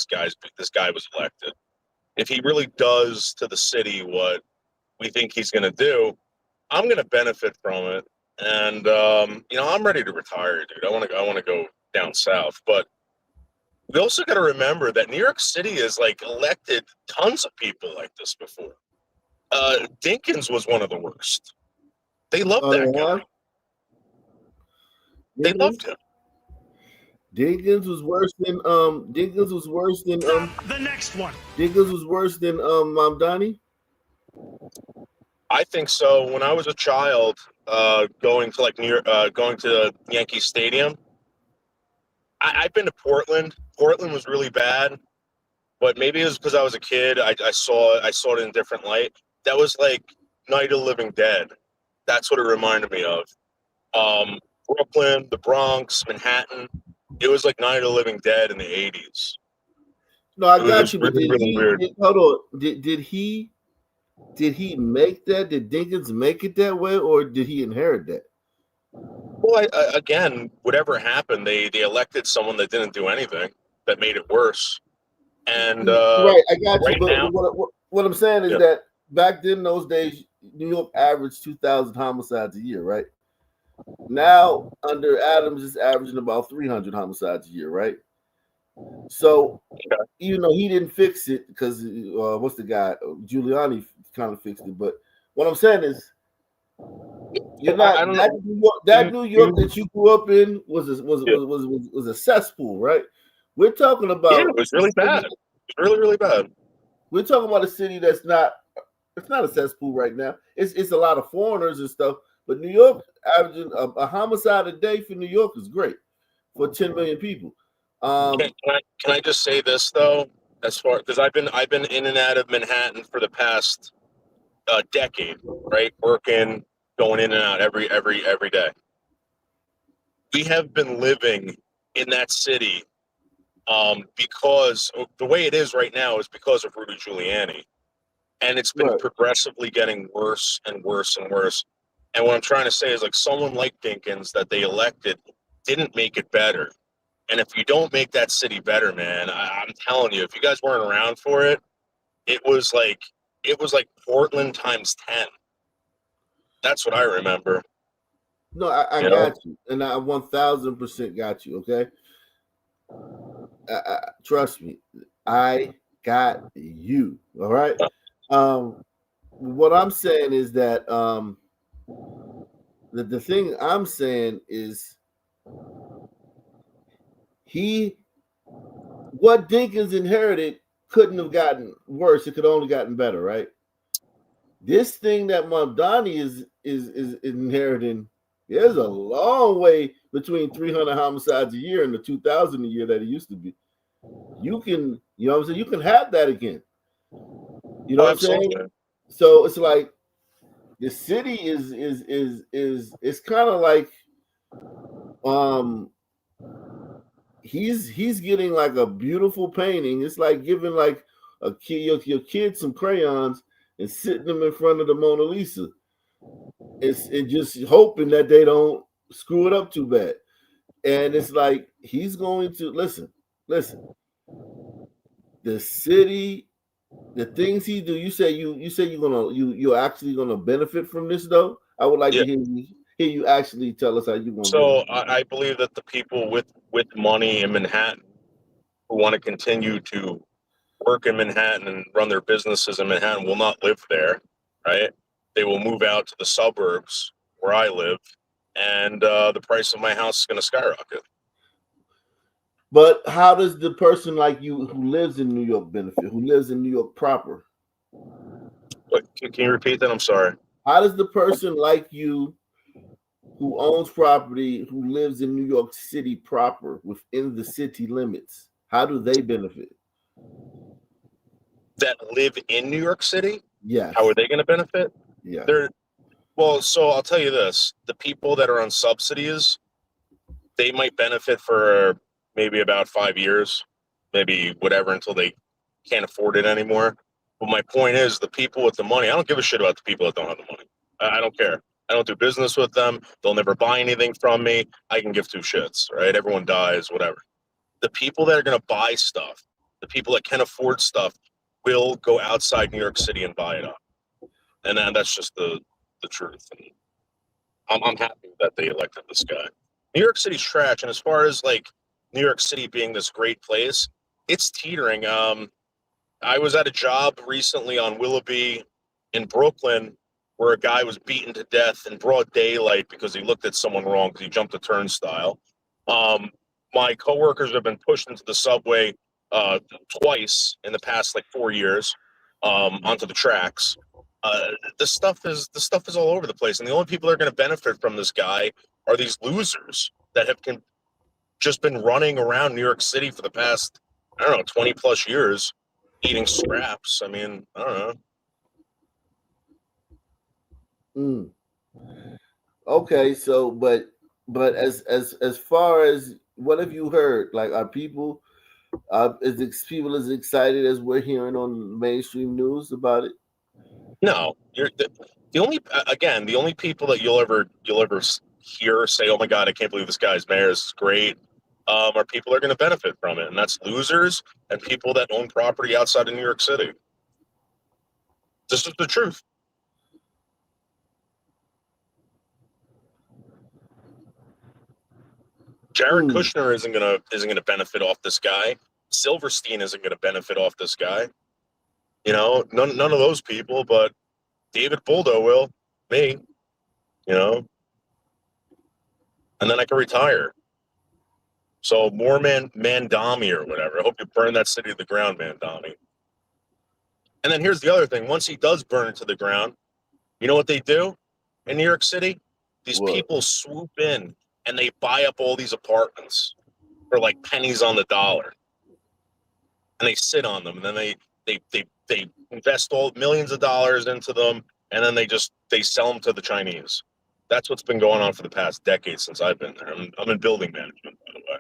guy was elected. If he really does to the city what we think he's going to do, I'm going to benefit from it. And I'm ready to retire, dude. I want to go down south. But we also got to remember that New York City has like elected tons of people like this before. Dinkins was one of the worst. They loved that guy. They loved him. Dinkins was worse than the next one. Dinkins was worse than Mamdani. I think so. When I was a child, going to Yankee Stadium, I've been to Portland. Portland was really bad, but maybe it was because I was a kid. I saw it in a different light. That was like Night of the Living Dead. That's what it reminded me of. Brooklyn, the Bronx, Manhattan. It was like Night of the Living Dead in the 80s. No, I got you. But really weird. Hold on. Did he make that? Did Dinkins make it that way, or did he inherit that? Well, again, whatever happened, they elected someone that didn't do anything, that made it worse. And right, I got right you. But now, what I'm saying is that back then, those days, New York averaged 2,000 homicides a year, right? Now, under Adams, it's averaging about 300 homicides a year, right? So, even though he didn't fix it, because what's the guy? Giuliani kind of fixed it. But what I'm saying is, you're not that New York that you grew up in was a cesspool, right? We're talking about it was really bad. It was really, really bad. We're talking about a city that's not. It's not a cesspool right now. It's a lot of foreigners and stuff. But New York averaging a homicide a day for New York is great for 10 million people. Can I just say this though, as far because I've been in and out of Manhattan for the past decade, right? Working, going in and out every day. We have been living in that city because the way it is right now is because of Rudy Giuliani, and it's been progressively getting worse and worse and worse. And what I'm trying to say is, like, someone like Dinkins that they elected didn't make it better. And if you don't make that city better, man, I'm telling you, if you guys weren't around for it, it was like Portland times 10. That's what I remember. No, I got you, and I 1000% got you. Okay, trust me, I got you. All right. What I'm saying is that the thing I'm saying is what Dinkins inherited couldn't have gotten worse. It could only gotten better, right? This thing that Mamdani is inheriting, there's a long way between 300 homicides a year and the 2,000 a year that it used to be. You can, you know what I'm saying? You can have that again. You know what I'm saying? So it's like the city is it's kind of like he's getting like a beautiful painting. It's like giving like a kid your kid some crayons and sitting them in front of the Mona Lisa. It's just hoping that they don't screw it up too bad. And it's like he's going to listen. The city, the things he do. You say you're actually gonna benefit from this though. I would like to hear you actually tell us how you gonna. So I believe that the people with money in Manhattan who want to continue to work in Manhattan and run their businesses in Manhattan will not live there, right? They will move out to the suburbs where I live, and the price of my house is going to skyrocket. But how does the person like you who lives in New York benefit? Who lives in New York proper? Can you repeat that? I'm sorry. How does the person like you who owns property, who lives in New York City proper, within the city limits, how do they benefit? That live in New York City? Yes. How are they going to benefit? Yeah. So I'll tell you this. The people that are on subsidies, they might benefit for maybe about 5 years, maybe whatever, until they can't afford it anymore. But my point is, the people with the money, I don't give a shit about the people that don't have the money. I don't care. I don't do business with them. They'll never buy anything from me. I can give two shits, right? Everyone dies, whatever. The people that are going to buy stuff, the people that can afford stuff, will go outside New York City and buy it up. And then that's just the truth. And I'm happy that they elected this guy. New York City's trash, and as far as like New York City being this great place, it's teetering. I was at a job recently on Willoughby in Brooklyn where a guy was beaten to death in broad daylight because he looked at someone wrong because he jumped a turnstile. My coworkers have been pushed into the subway twice in the past like 4 years onto the tracks. The stuff is all over the place, and the only people that are going to benefit from this guy are these losers that have just been running around New York City for the past, I don't know, 20 plus years, eating scraps. I mean, I don't know. Okay, so but as far as what have you heard? Like, are people people as excited as we're hearing on mainstream news about it? No, you're the only people that you'll ever hear say, "Oh my God, I can't believe this guy's mayor is great," are people that are going to benefit from it, and that's losers and people that own property outside of New York City. This is the truth. Jared Kushner isn't gonna benefit off this guy. Silverstein isn't gonna benefit off this guy. You know, none of those people, but David Boldo will, me, you know, and then I can retire. So more Mamdani or whatever. I hope you burn that city to the ground, Mamdani. And then here's the other thing. Once he does burn it to the ground, you know what they do in New York City? These people swoop in and they buy up all these apartments for like pennies on the dollar. And they sit on them, and then they invest all millions of dollars into them, and then they sell them to the Chinese. That's what's been going on for the past decade since I've been there. I'm in building management, by the way.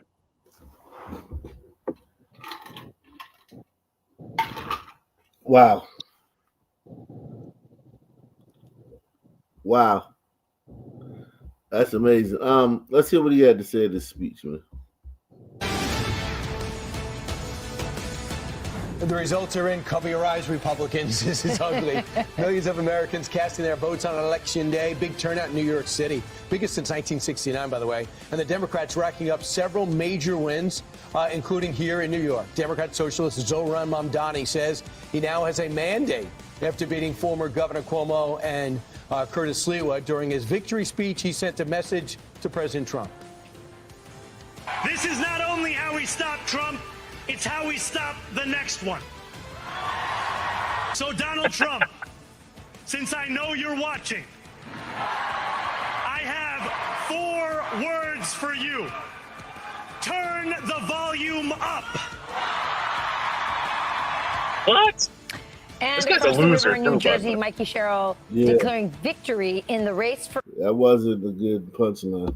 Wow, that's amazing. Let's hear what he had to say in this speech, man. The results are in. Cover your eyes, Republicans. This is ugly. Millions of Americans casting their votes on Election Day. Big turnout in New York City. Biggest since 1969, by the way. And the Democrats racking up several major wins, including here in New York. Democrat socialist Zoran Mamdani says he now has a mandate after beating former Governor Cuomo and Curtis Sliwa. During his victory speech, he sent a message to President Trump. This is not only how we stop Trump, it's how we stop the next one. So, Donald Trump, since I know you're watching, I have 4 words for you. Turn the volume up. What? And This guy's across a the loser, river in New too, by the Jersey, way. Mikey Sherrill Yeah. declaring victory in the race for That wasn't a good punchline.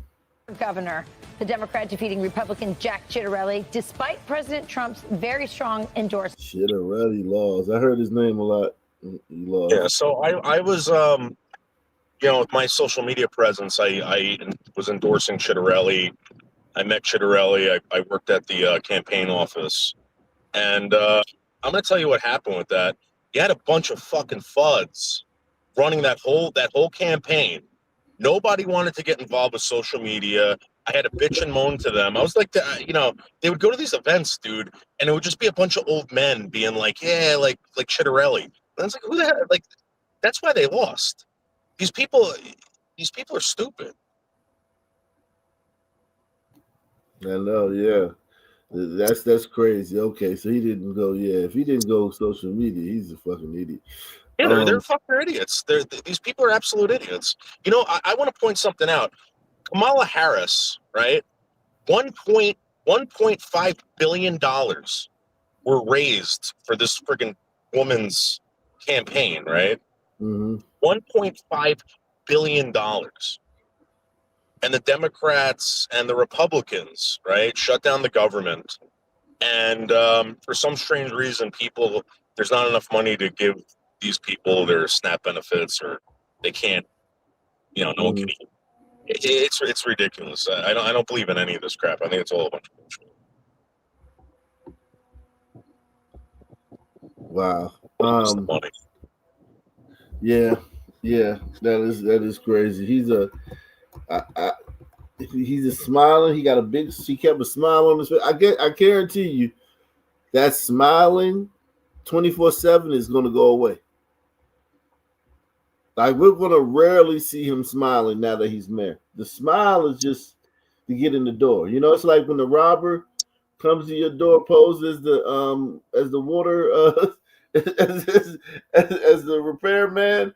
governor. The Democrat defeating Republican Jack Ciattarelli, despite President Trump's very strong endorsement. Shit, already lost. I heard his name a lot. He lost. Yeah, so I was with my social media presence, I was endorsing Ciattarelli. I met Ciattarelli. I worked at the campaign office, and I'm gonna tell you what happened with that. You had a bunch of fucking fuds running that whole campaign. Nobody wanted to get involved with social media. I had to bitch and moan to them. I was like, they would go to these events, dude, and it would just be a bunch of old men being like, yeah, like Ciattarelli. And I was like, who the hell? Like, that's why they lost. These people are stupid. I know, yeah. That's crazy. Okay, so he didn't go. Yeah, if he didn't go social media, he's a fucking idiot. Yeah, they're fucking idiots. These people are absolute idiots. I want to point something out. Kamala Harris, right? $1.5 billion were raised for this friggin' woman's campaign, right? Mm-hmm. $1.5 billion. And the Democrats and the Republicans, right, shut down the government. And for some strange reason, there's not enough money to give these people their SNAP benefits, or they can't, no one can eat. It's ridiculous. I don't believe in any of this crap. I think it's all a bunch of bullshit. Wow. Money. Yeah, that is crazy. He's a smiling. He got he kept a smile on his face. I guarantee you, that smiling 24/7 is going to go away. Like, we're going to rarely see him smiling now that he's mayor. The smile is just to get in the door. It's like when the robber comes to your door, poses as the water as the repairman.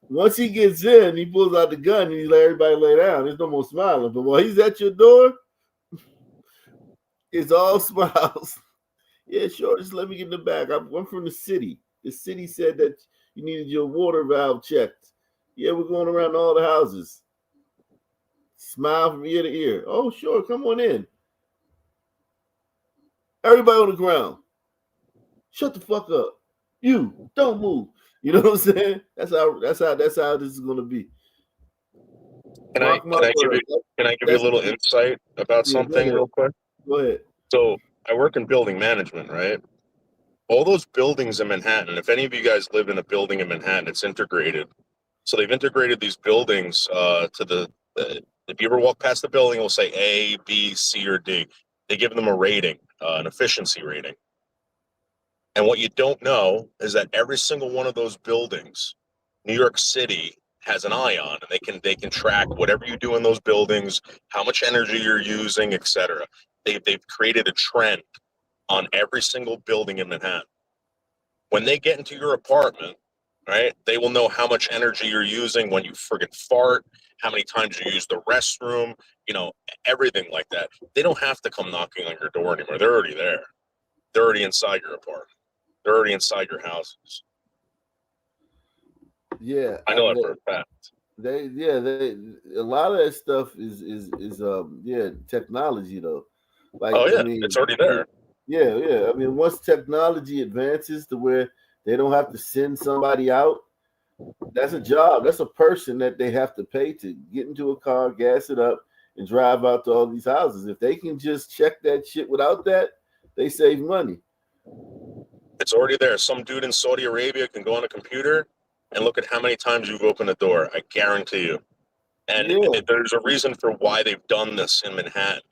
Once he gets in, he pulls out the gun and he's like, everybody lay down. There's no more smiling. But while he's at your door, it's all smiles. Yeah, sure. Just let me get in the back. I'm from the city. The city said that you needed your water valve checked. Yeah, we're going around all the houses. Smile from ear to ear. Oh, sure. Come on in. Everybody on the ground. Shut the fuck up. You don't move. You know what I'm saying? That's how this is gonna be. Can I give you a little insight about something real quick? Go ahead. So I work in building management, right? All those buildings in Manhattan, if any of you guys live in a building in Manhattan, it's integrated. So they've integrated these buildings to if you ever walk past the building, it'll say A, B, C, or D. They give them a rating, an efficiency rating. And what you don't know is that every single one of those buildings, New York City has an eye on, and they can track whatever you do in those buildings, how much energy you're using, etc. They've created a trend on every single building in Manhattan. When they get into your apartment, right, they will know how much energy you're using when you friggin' fart, how many times you use the restroom, everything like that. They don't have to come knocking on your door anymore. They're already there. They're already inside your apartment. They're already inside your houses. Yeah, I know that for a fact. A lot of that stuff is technology though. Like, it's already there. Yeah. I mean, once technology advances to where they don't have to send somebody out, that's a job. That's a person that they have to pay to get into a car, gas it up, and drive out to all these houses. If they can just check that shit without that, they save money. It's already there. Some dude in Saudi Arabia can go on a computer and look at how many times you've opened a door. I guarantee you. And there's a reason for why they've done this in Manhattan.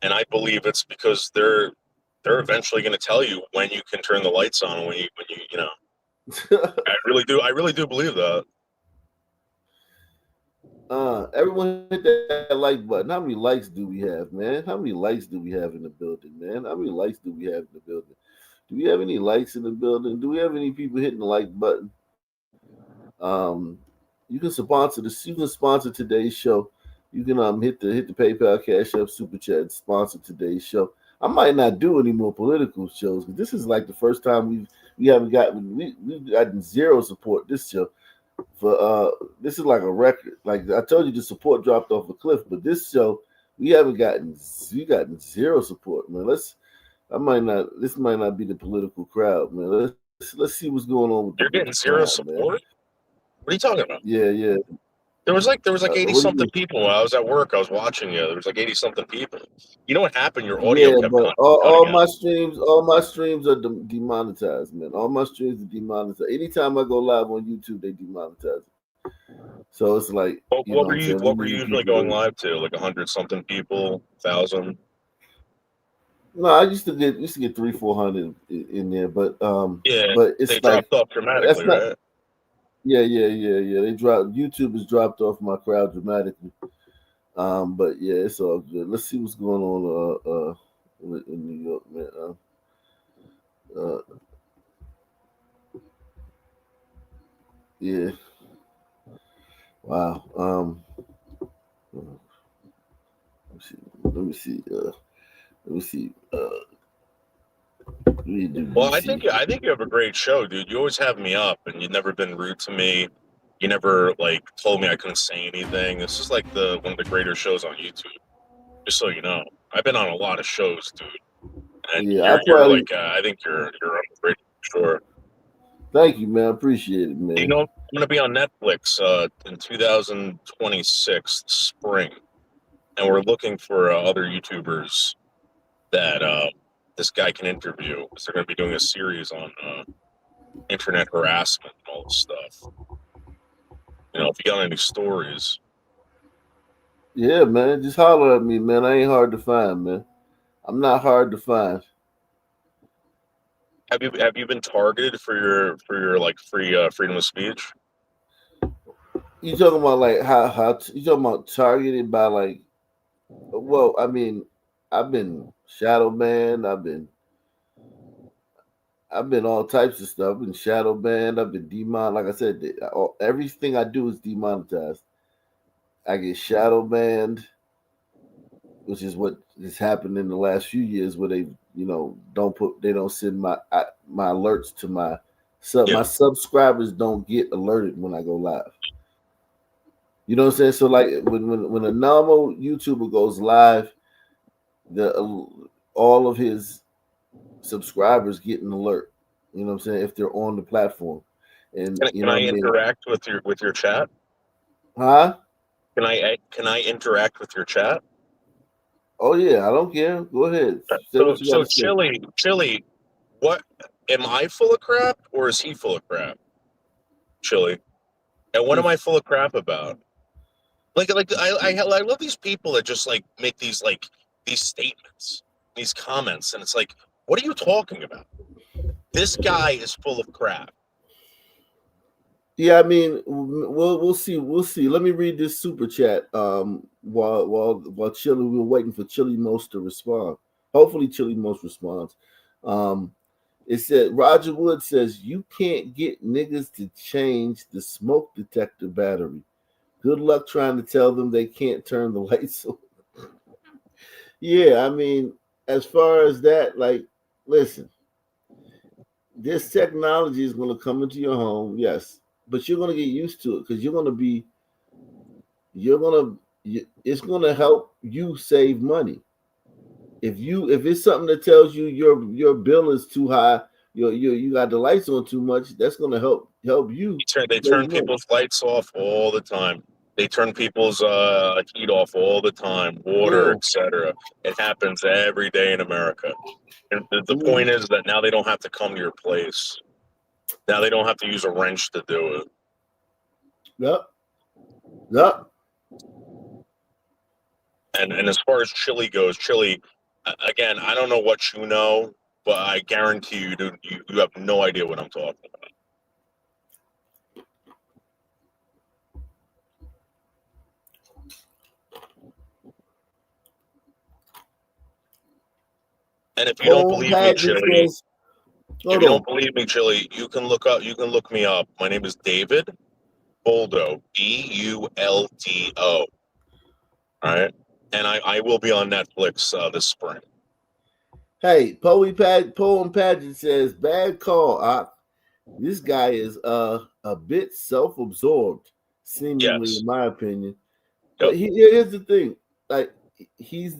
And I believe it's because they're eventually going to tell you when you can turn the lights on, when you know. I really do believe that. Everyone hit that like button. How many likes do we have, man? How many likes do we have in the building, man? How many likes do we have in the building? Do we have any likes in the building? Do we have any people hitting the like button? You can sponsor this. You can sponsor today's show. You can hit the PayPal, Cash App, Super Chat, sponsor today's show. I might not do any more political shows because this is like the first time we've gotten zero support this show. For this is like a record. Like I told you, the support dropped off a cliff, but this show we gotten zero support, man. This might not be the political crowd, man. Let's see what's going on with You're getting zero support? Man. What are you talking about? Yeah. There was like 80 something people while I was at work. I was watching you. There was like 80 something people. You know what happened? Your audio kept but all my streams are demonetized, man. All my streams are demonetized. Anytime I go live on YouTube, they demonetize it. So it's like what were you usually going live to? Like 100 something people, 1,000? No, I used to get 300-400 in there, but but it's they dropped off dramatically, right? Yeah. They dropped. YouTube has dropped off my crowd dramatically. But yeah, it's all good. Let's see what's going on in New York, man. Yeah. Wow. Let me see. Well, I think you have a great show, dude. You always have me up, and you've never been rude to me. You never like told me I couldn't say anything. This is like one of the greater shows on YouTube. Just so you know, I've been on a lot of shows, dude. And yeah, I think you're great for sure. Thank you, man. I appreciate it, man. You know, I'm gonna be on Netflix in 2026 spring, and we're looking for other YouTubers that this guy can interview. Because they're gonna be doing a series on internet harassment and all this stuff. You know, if you got any stories. Yeah, man. Just holler at me, man. I ain't hard to find, man. I'm not hard to find. Have you been targeted for your like free freedom of speech? You talking about like how you talking about targeted by like? Well, I mean, I've been shadow banned. I've been all types of stuff. I've been shadow banned. I've been demonetized. Like I said, everything I do is demonetized. I get shadow banned, which is what has happened in the last few years, where they, don't send my alerts to my subscribers don't get alerted when I go live. You know what I'm saying? So like when a normal YouTuber goes live, all of his subscribers get an alert. You know what I'm saying? If they're on the platform, and can I interact with your chat? Huh? Can I interact with your chat? Oh yeah, I don't care. Go ahead. So Chili, what am I full of crap or is he full of crap? Chili. And what am I full of crap about? Like I love these people that just like make these statements, these comments, and it's like, what are you talking about? This guy is full of crap. Yeah, I mean, we'll see. Let me read this super chat. While Chili, we're waiting for Chili Most to respond. Hopefully, Chili Most responds. It said Roger Wood says you can't get niggas to change the smoke detector battery. Good luck trying to tell them they can't turn the lights on. Yeah, I mean, as far as that, like, listen, this technology is going to come into your home, yes. But you're going to get used to it because it's going to help you save money. If it's something that tells you your bill is too high, you got the lights on too much, that's going to help you. They turn people's lights off all the time. They turn people's heat off all the time, water, etc. It happens every day in America. And the point is that now they don't have to come to your place. Now they don't have to use a wrench to do it. Yep. And as far as chili goes, chili, again, I don't know what you know, but I guarantee you, dude, you have no idea what I'm talking about. And if you don't believe me, Chili, you can look me up. My name is David Boldo, Buldo. All right, and I will be on Netflix this spring. Hey, Poem Pageant says, bad call. This guy is a bit self-absorbed, seemingly, in my opinion. But here's the thing: like, he's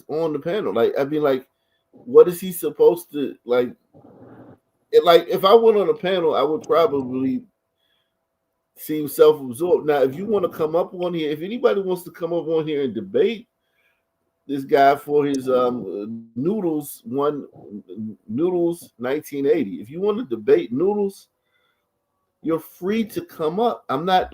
on the panel. Like, I mean, like, what is he supposed to like? If I went on a panel, I would probably seem self-absorbed. Now, if you want to come up on here, if anybody wants to come up on here and debate this guy for his Noodles 1980, if you want to debate Noodles, you're free to come up. I'm not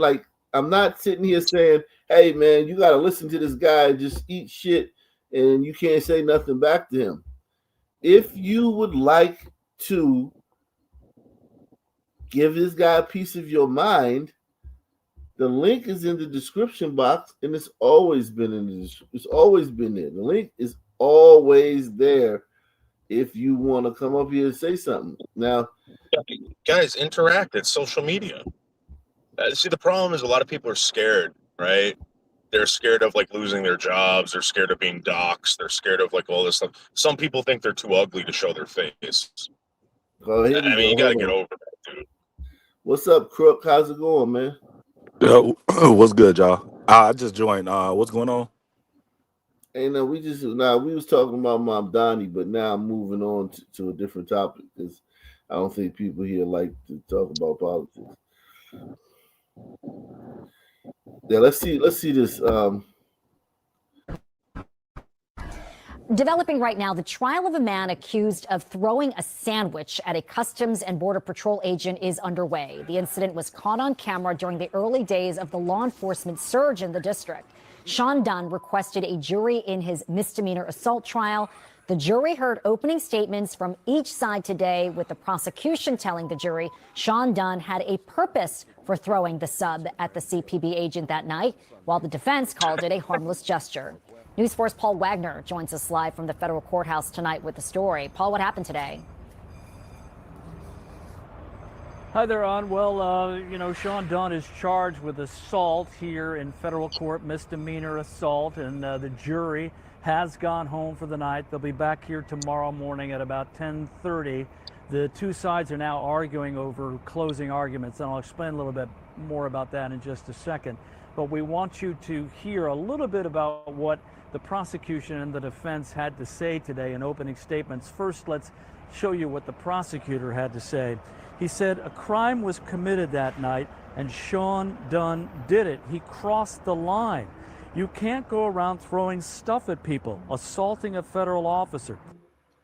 sitting here saying, hey man, you got to listen to this guy and just eat shit and you can't say nothing back to him. If you would like to give this guy a piece of your mind, the link is in the description box, and it's always been it's always been there. The link is always there if you want to come up here and say something. Now, guys, interact. It's social media. See, the problem is a lot of people are scared, right? They're scared of like losing their jobs. They're scared of being doxxed. They're scared of like all this stuff. Some people think they're too ugly to show their face. You got to get over that, dude. What's up, Crook? How's it going, man? What's good, y'all? I just joined. What's going on? Hey, no, we was talking about Mamdani, but now I'm moving on to a different topic because I don't think people here like to talk about politics. Yeah, let's see this. Developing right now, the trial of a man accused of throwing a sandwich at a Customs and Border Patrol agent is underway. The incident was caught on camera during the early days of the law enforcement surge in the district. Sean Dunn requested a jury in his misdemeanor assault trial. The jury heard opening statements from each side today, with the prosecution telling the jury Sean Dunn had a purpose for throwing the sub at the CPB agent that night, while the defense called it a harmless gesture. News 4's Paul Wagner joins us live from the federal courthouse tonight with the story. Paul, what happened today? Hi there, Ann. Well, Sean Dunn is charged with assault here in federal court, misdemeanor assault, and the jury has gone home for the night. They'll be back here tomorrow morning at about 10:30. The two sides are now arguing over closing arguments, and I'll explain a little bit more about that in just a second. But we want you to hear a little bit about what the prosecution and the defense had to say today in opening statements. First, let's show you what the prosecutor had to say. He said a crime was committed that night and Sean Dunn did it. He crossed the line. You can't go around throwing stuff at people, assaulting a federal officer.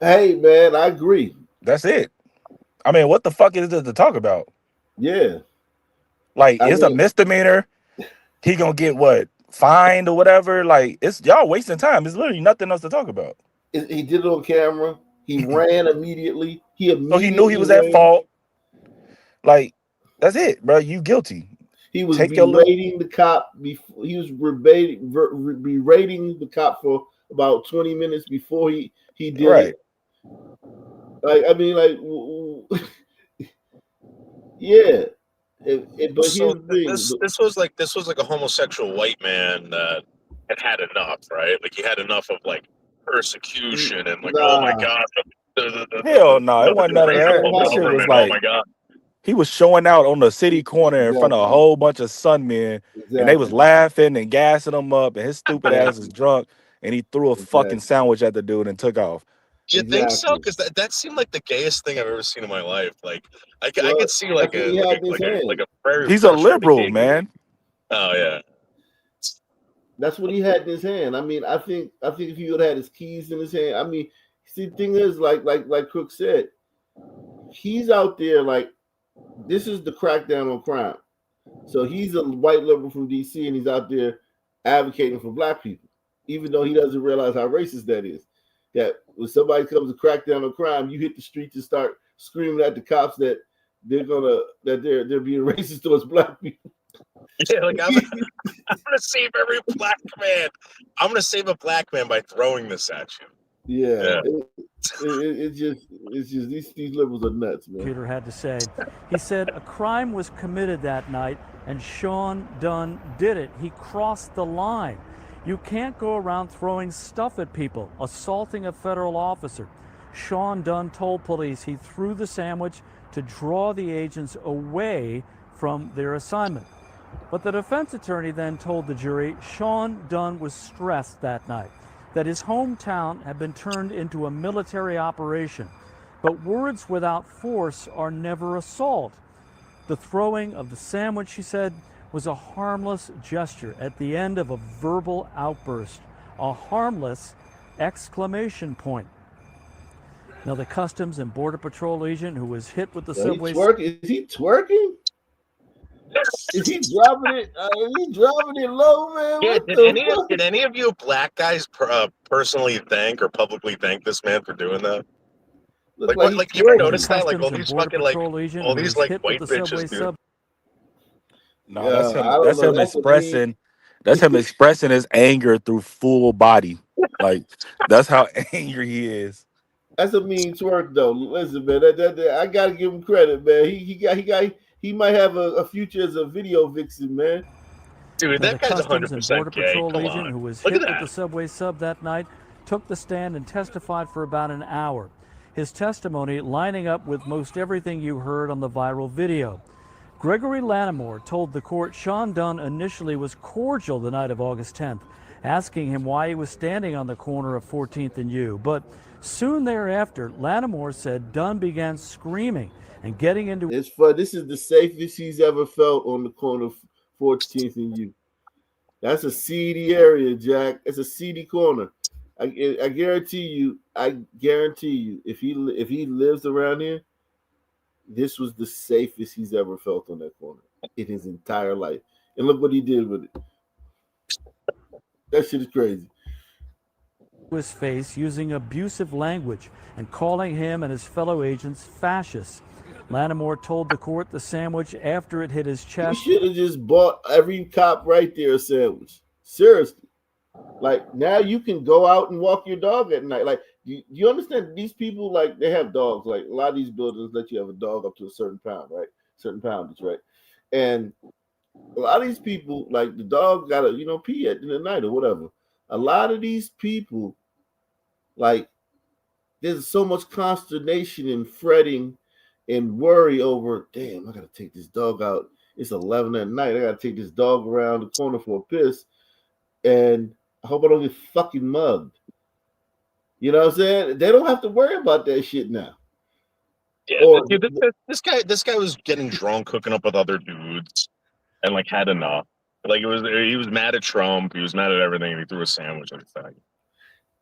Hey, man, I agree. That's it. I mean, what the fuck is this to talk about? Yeah. Like, it's a misdemeanor. He gonna get what? Fined or whatever? Like, it's y'all wasting time. There's literally nothing else to talk about. He did it on camera. He ran immediately. So he knew he was at fault. Like, that's it, bro. You guilty. He was berating the cop. He was berating the cop for about 20 minutes before he did it. Like, I mean, like, yeah. But so this was like a homosexual white man that had enough, right? Like he had enough of like persecution and like, oh my god, hell no, it wasn't none of that. That shit was like, oh my god. He was showing out on the city corner in front of a whole bunch of sunmen, and they was laughing and gassing him up, and his stupid ass is drunk, and he threw a fucking sandwich at the dude and took off. You think so? Because that seemed like the gayest thing I've ever seen in my life. Like I could see like a prairie. He's a liberal, man. Oh yeah. That's what he had in his hand. I mean, I think if he would have had his keys in his hand, I mean, see, the thing is, like Crook said, he's out there like this is the crackdown on crime. So he's a white liberal from DC, and he's out there advocating for black people, even though he doesn't realize how racist that is. That when somebody comes to crack down on crime, you hit the streets and start screaming at the cops that they're being racist towards black people. Yeah, like I'm gonna save every black man. I'm gonna save a black man by throwing this at you. Yeah. It's just these liberals are nuts, man. Peter had to say. He said a crime was committed that night and Sean Dunn did it. He crossed the line. You can't go around throwing stuff at people, assaulting a federal officer. Sean Dunn told police he threw the sandwich to draw the agents away from their assignment. But the defense attorney then told the jury Sean Dunn was stressed that night, that his hometown had been turned into a military operation. But words without force are never assault. The throwing of the sandwich, he said, was a harmless gesture at the end of a verbal outburst, a harmless exclamation point. Now, the Customs and Border Patrol agent who was hit with the subway... Is he twerking? Is he dropping it? Is he dropping it low, man? Yeah, What did any of you black guys personally thank or publicly thank this man for doing that? Like you ever notice that? Like all these fucking all these white bitches do. No, that's him expressing. That's him expressing his anger through full body. Like that's how angry he is. That's a mean twerk, though. Listen, man, I gotta give him credit, man. He might have a future as a video vixen, man. Dude, that guy's 100% Border gay. Patrol Come agent on. who was Look hit at with that. the subway sub that night took the stand and testified for about an hour. His testimony lining up with most everything you heard on the viral video. Gregory Lattimore told the court Sean Dunn initially was cordial the night of August 10th, asking him why he was standing on the corner of 14th and U. But soon thereafter, Lattimore said Dunn began screaming and getting into... It's fun. This is the safest he's ever felt on the corner of 14th and U. That's a seedy area, Jack. It's a seedy corner. I guarantee you, if he lives around here, this was the safest he's ever felt on that corner in his entire life. And look what he did with it. That shit is crazy. His face using abusive language and calling him and his fellow agents fascists. Lattimore told the court the sandwich after it hit his chest. You should have just bought every cop right there a sandwich. Seriously. Like now you can go out and walk your dog at night. Like you understand these people, like they have dogs. Like a lot of these buildings let you have a dog up to a certain pound, right? Certain poundage, right? And a lot of these people, like the dog gotta, pee at in the night or whatever. A lot of these people, like, there's so much consternation and fretting and worry over, damn, I gotta take this dog out. It's 11 at night. I gotta take this dog around the corner for a piss. And I hope I don't get fucking mugged. You know what I'm saying? They don't have to worry about that shit now. Yeah, dude, this guy was getting drunk, hooking up with other dudes, and like had enough. Like he was mad at Trump. He was mad at everything. And he threw a sandwich at the thing.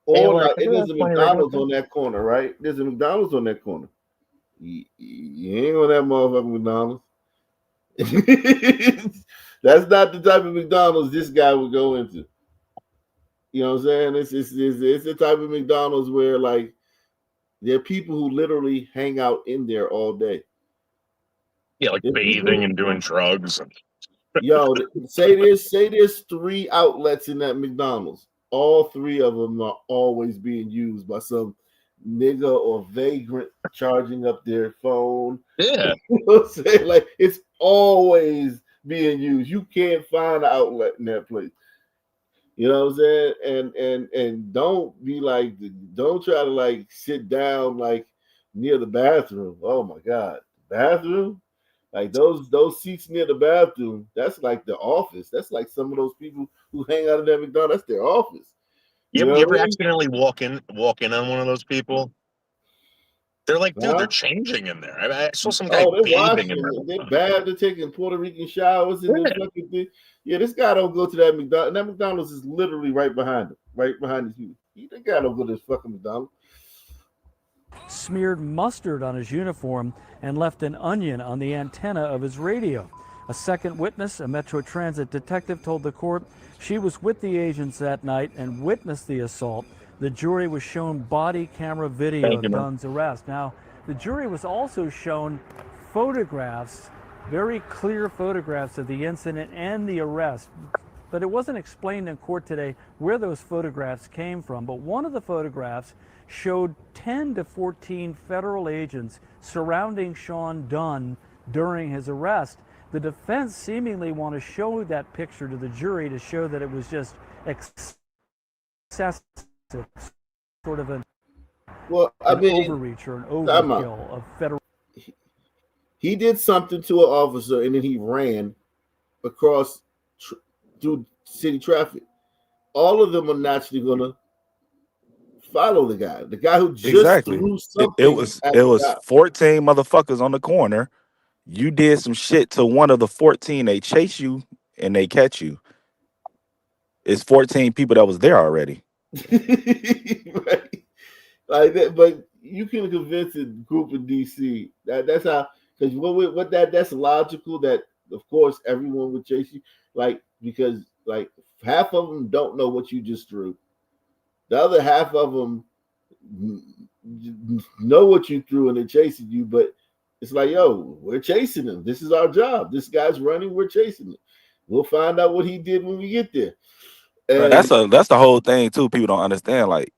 Or like, there's a McDonald's on that corner, right? There's a McDonald's on that corner. You ain't on that motherfucking McDonald's. That's not the type of McDonald's this guy would go into. You know what I'm saying? It's the type of McDonald's where like there are people who literally hang out in there all day. Yeah, like bathing and doing drugs. Yo, say there's 3 outlets in that McDonald's. All 3 of them are always being used by some nigga or vagrant charging up their phone. Yeah. You know what I'm saying? Like it's always being used. You can't find an outlet in that place. You know what I'm saying? And don't be like, don't try to like sit down like near the bathroom. Oh my God, bathroom? Like those seats near the bathroom, that's like the office. That's like some of those people who hang out in that McDonald's. That's their office. You ever accidentally walk in on one of those people? They're like, dude, Huh? they're changing in there. I saw some guy Oh, they're bathing in washing. there. They're bad. They're taking Puerto Rican showers in this fucking thing. Yeah, this guy don't go to that McDonald's. That McDonald's is literally right behind him, right behind his feet. That guy don't go to this fucking McDonald's. Smeared mustard on his uniform and left an onion on the antenna of his radio. A second witness, a Metro Transit detective, told the court she was with the agents that night and witnessed the assault. The jury was shown body camera video of Dunn's arrest. Now, the jury was also shown photographs, very clear photographs of the incident and the arrest. But it wasn't explained in court today where those photographs came from. But one of the photographs showed 10 to 14 federal agents surrounding Sean Dunn during his arrest. The defense seemingly want to show that picture to the jury to show that it was just excessive, sort of an overreach or an overkill of federal. He did something to an officer and then he ran across through city traffic. All of them are naturally gonna follow the guy who just threw something. It was 14 motherfuckers on the corner. You did some shit to one of the 14. They chase you and they catch you. It's 14 people that was there already. Right. Like that, but you can convince a group of DC that's how, because that's logical that of course everyone would chase you, like, because like half of them don't know what you just threw. The other half of them know what you threw and they're chasing you, but it's like, yo, we're chasing him. This is our job. This guy's running. We're chasing him. We'll find out what he did when we get there. And That's the whole thing too. People don't understand. Like,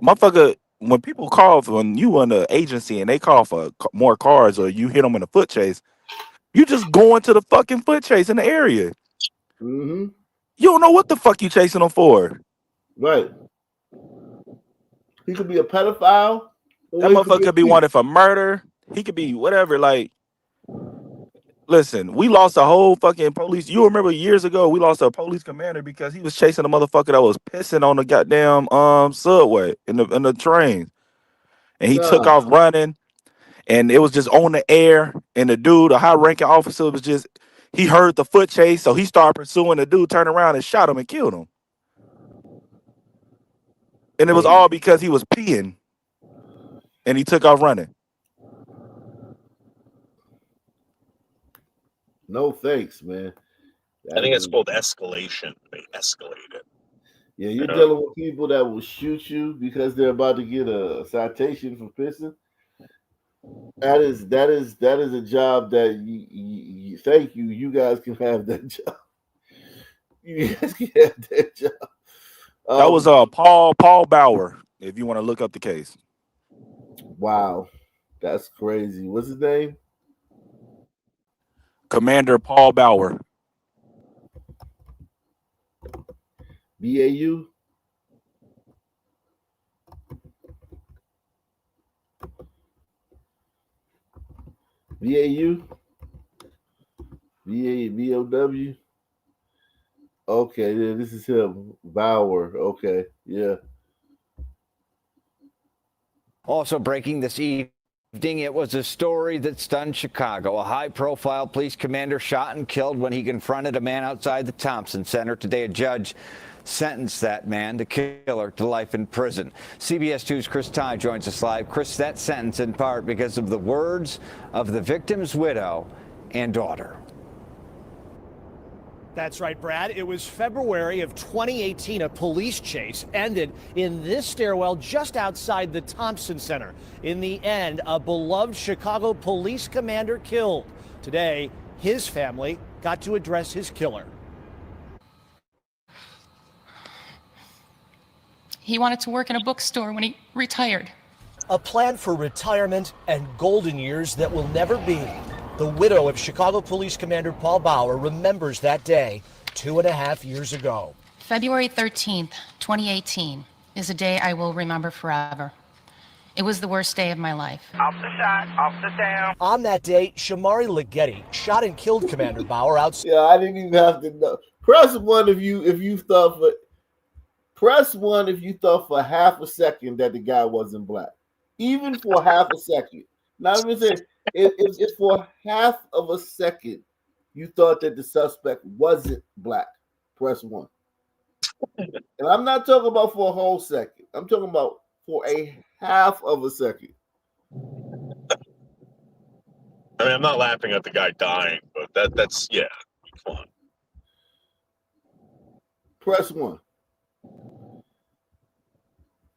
motherfucker, when people call when you on the agency and they call for more cars or you hit them in a foot chase, you just go into the fucking foot chase in the area. Mm-hmm. You don't know what the fuck you chasing them for. Right. He could be a pedophile. That motherfucker could be wanted for murder. He could be whatever. Like, listen, we lost a whole fucking police. You remember years ago we lost a police commander because he was chasing a motherfucker that was pissing on the goddamn subway in the train, and he took off running, and it was just on the air. And the dude, a high-ranking officer, was just, he heard the foot chase, so he started pursuing the dude, turned around and shot him and killed him. And it was all because he was peeing, and he took off running. No thanks, man. I think it's called escalation. They escalated. Yeah, you're dealing with people that will shoot you because they're about to get a citation for pissing. That is a job that you thank you. You guys can have that job. You guys can have that job. That was Paul Bauer, if you want to look up the case. Wow, that's crazy. What's his name? Commander Paul Bauer. BAU? BAU? BOW? Okay, yeah, this is him. Bauer. Okay, yeah. Also breaking this evening, it was a story that stunned Chicago. A high-profile police commander shot and killed when he confronted a man outside the Thompson Center. Today, a judge sentenced that man, the killer, to life in prison. CBS 2's Chris Ty joins us live. Chris, that sentence in part because of the words of the victim's widow and daughter. That's right, Brad. It was February of 2018. A police chase ended in this stairwell just outside the Thompson Center. In the end, a beloved Chicago police commander killed. Today, his family got to address his killer. He wanted to work in a bookstore when he retired. A plan for retirement and golden years that will never be. The widow of Chicago Police Commander Paul Bauer remembers that day 2.5 years ago. February 13th, 2018 is a day I will remember forever. It was the worst day of my life. Officer shot, officer down. On that day, Shamari Ligeti shot and killed Commander Bauer outside. Yeah, I didn't even have to know. Press one if you thought for half a second that the guy wasn't black. even for half a second. Not even saying if for half of a second you thought that the suspect wasn't black, press 1. And I'm not talking about for a whole second. I'm talking about for a half of a second. I mean, I'm not laughing at the guy dying, but that's yeah. Come on. Press 1.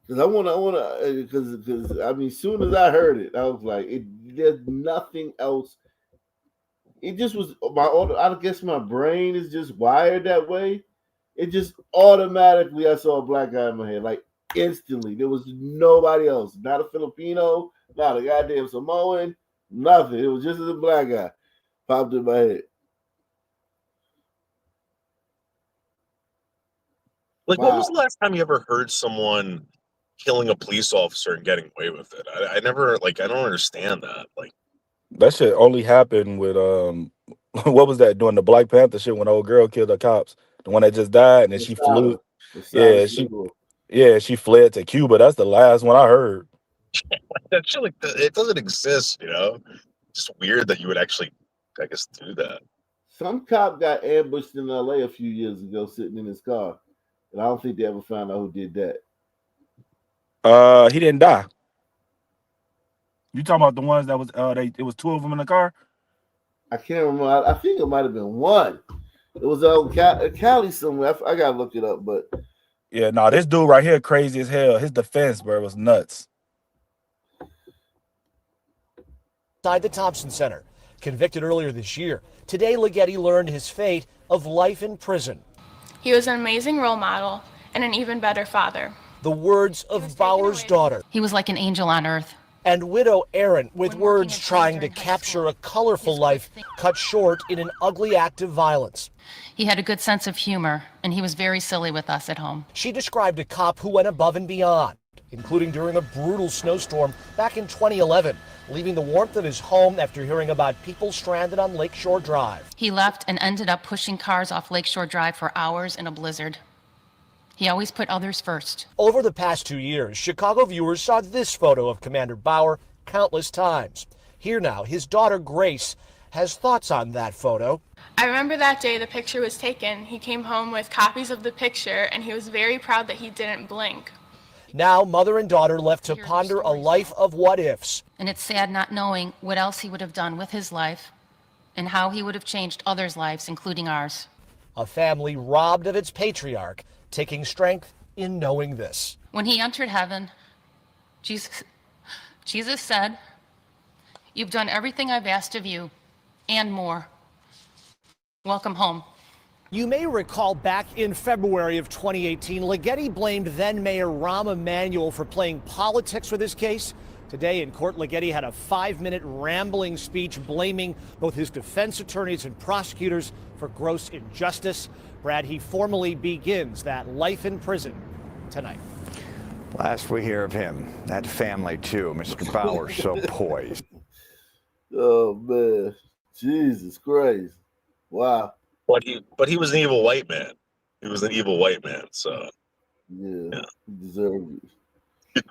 Because because I mean, as soon as I heard it, I was like, there's nothing else. It just was I guess my brain is just wired that way. It just automatically, I saw a black guy in my head, like instantly. There was nobody else, not a Filipino, not a goddamn Samoan, nothing. It was just a black guy popped in my head. Like, what was the last time you ever heard someone killing a police officer and getting away with it? I never, like, I don't understand that. Like, That shit only happened with what was that, doing the Black Panther shit when the old girl killed the cops, the one that just died, and then she flew. She fled to Cuba. That's the last one I heard. that shit, like, it doesn't exist, you know? It's weird that you would actually, I guess, do that. Some cop got ambushed in LA a few years ago sitting in his car. And I don't think they ever found out who did that. He didn't die. You talking about the ones that was it was 2 of them in the car? I can't remember. I think it might have been 1. It was Cali somewhere. I gotta look it up, but yeah, no, this dude right here crazy as hell. His defense, bro, was nuts. Inside the Thompson Center, convicted earlier this year. Today, Ligeti learned his fate of life in prison. He was an amazing role model and an even better father. The words of Bauer's daughter. He was like an angel on earth. And widow Erin, with words trying to capture a colorful life cut short in an ugly act of violence. He had a good sense of humor, and he was very silly with us at home. She described a cop who went above and beyond, including during a brutal snowstorm back in 2011, leaving the warmth of his home after hearing about people stranded on Lakeshore Drive. He left and ended up pushing cars off Lakeshore Drive for hours in a blizzard. He always put others first. Over the past 2 years, Chicago viewers saw this photo of Commander Bauer countless times. Here now, his daughter Grace has thoughts on that photo. I remember that day the picture was taken. He came home with copies of the picture, and he was very proud that he didn't blink. Now, mother and daughter left to ponder a life of what-ifs. And it's sad not knowing what else he would have done with his life and how he would have changed others' lives, including ours. A family robbed of its patriarch, taking strength in knowing this. When he entered heaven, Jesus said, "You've done everything I've asked of you and more. Welcome home." You may recall back in February of 2018, Ligeti blamed then Mayor Rahm Emanuel for playing politics with his case. Today in court, Ligeti had a 5-minute rambling speech blaming both his defense attorneys and prosecutors for gross injustice. Brad, he formally begins that life in prison tonight. Last we hear of him, that family too, Mr. Bauer, so poised. Oh man, Jesus Christ! Wow. But he was an evil white man. He was an evil white man. So yeah. He deserved it.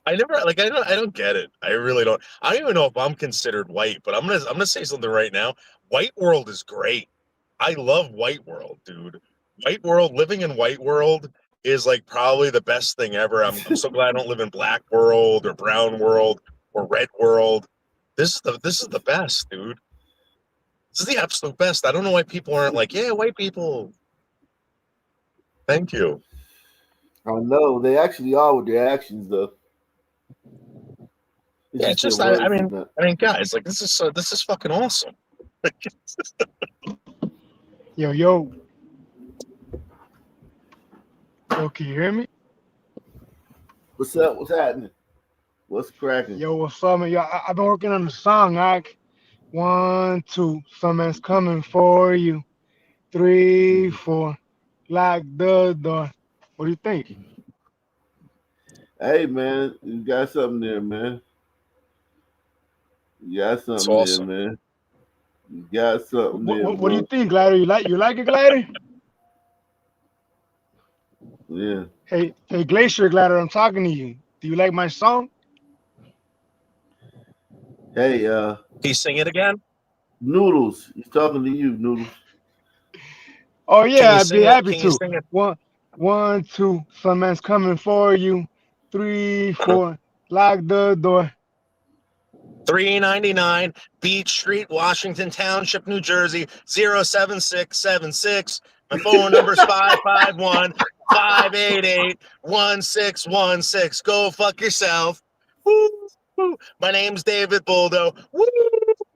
I don't get it. I really don't. I don't even know if I'm considered white, but I'm gonna say something right now. White World is great. I love White World, dude. White World, living in White World is like probably the best thing ever. I'm so glad I don't live in Black World or Brown World or Red World. This is the best, dude. This is the absolute best. I don't know why people aren't like, yeah, white people. Thank you. I know they actually are with their actions, though. It's just, I mean, guys, like this is fucking awesome. Yo, can you hear me? What's up? What's happening? What's cracking? Yo, what's up, man? Yo, I've been working on the song, Ike. 1, 2, someone's coming for you. 3, 4, lock the door. What do you think? Hey, man, you got something there, man. You got something awesome. there, man. You got something there. What do you think, Glider? You like it, Glider? Yeah. Hey, Glacier Glider, I'm talking to you. Do you like my song? Hey, Can you sing it again? Noodles. He's talking to you, Noodles. Oh Can yeah, you I'd be sing it? happy Can you to. sing it? One, two. Some man's coming for you. 3, 4. Lock the door. 399 Beach Street, Washington Township, New Jersey, 07676. My phone number's 551-588-1616. Go fuck yourself. Woo, woo. My name's David Boldo. Woo.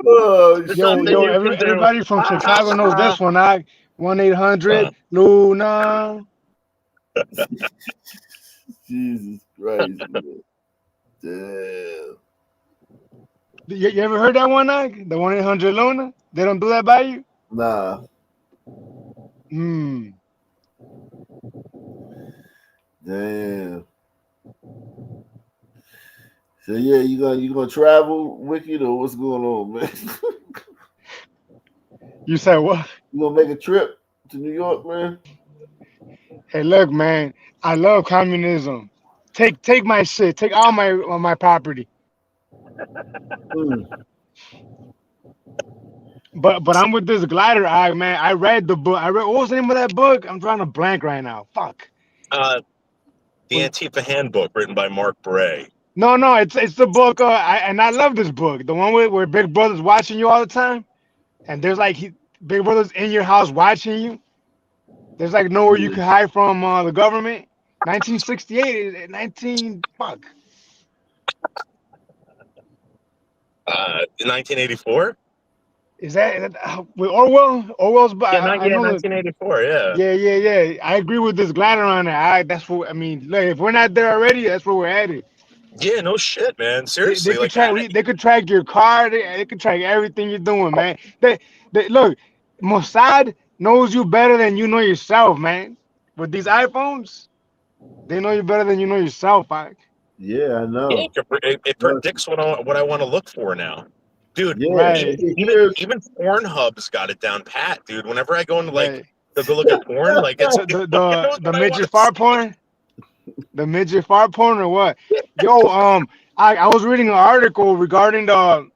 Oh, There's Yo, nothing yo, you can do. everybody from Chicago knows this one. 1-800 Uh, Luna. Jesus Christ, man. Damn. You ever heard that one, Ike? The 1-800 Luna? They don't do that by you? Nah. Hmm. Damn. So yeah, you gonna travel, Wicked, or what's going on, man? You said what? You gonna make a trip to New York, man? Hey, look, man. I love communism. Take my shit. Take all my property. Mm. But I'm with this glider eye, man. I read the book. What was the name of that book? I'm trying to blank right now. Fuck. the Antifa Handbook, written by Mark Bray. No, it's the book. And I love this book. The one where Big Brother's watching you all the time, and there's like Big Brother's in your house watching you. There's like nowhere you can hide from the government. 1968, 19 fuck. 1984. Is that with Orwell? Orwell's. Yeah, I know that. 1984. Yeah. Yeah. I agree with this glider on it. That's what I mean. Look, if we're not there already, that's where we're at it. Yeah, no shit, man. They Seriously, could like track. They could track your car. They could track everything you're doing, man. They look. Mossad knows you better than you know yourself, man. With these iPhones, they know you better than you know yourself, Ike. Yeah, I know. it predicts what I want to look for now, dude. Yeah, Right. Even Pornhub's got it down pat, dude. Whenever I go into like to go look at porn, like it knows the what I midget want to fart porn. The midget fart porn or what? Yo, I was reading an article regarding the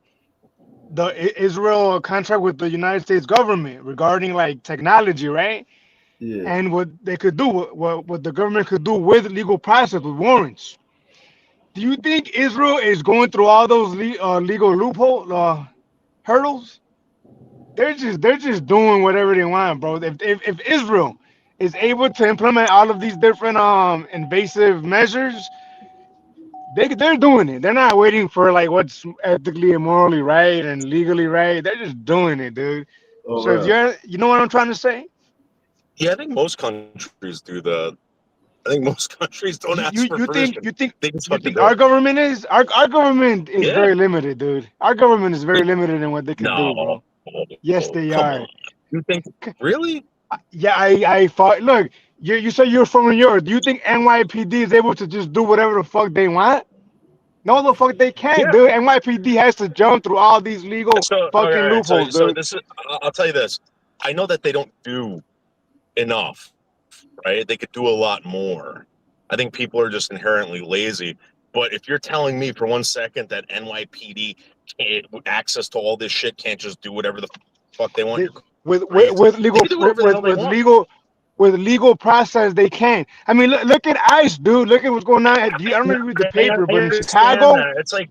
Israel contract with the United States government regarding like technology, right? Yeah. And what they could do, what the government could do with legal process with warrants. Do you think Israel is going through all those legal loophole hurdles? They're just doing whatever they want, bro. If Israel is able to implement all of these different invasive measures, they're doing it. They're not waiting for like what's ethically and morally right and legally right. They're just doing it, dude. Oh, So if you know what I'm trying to say? Yeah, I think most countries do that. I think most countries don't ask for permission. You think They just fucking do our it. government is our government is Yeah. very limited, dude. Our government is very limited in what they can do, No, bro. Yes, they come are. on. You think really? Yeah, I thought. Look, you said you're from New York. Do you think NYPD is able to just do whatever the fuck they want? No, the fuck they can't, Yeah. dude. NYPD has to jump through all these legal So fucking all right, loopholes, so dude. this is. I'll tell you this. I know that they don't do enough, right? They could do a lot more. I think people are just inherently lazy. But if you're telling me for 1 second that NYPD can't access to all this shit can't just do whatever the fuck they want, you're With crazy. legal They can do whatever the hell they want. with legal process, they can. I mean, look at ICE, dude. Look at what's going on. I don't know if you read the paper, I but in understand Chicago, that. It's like,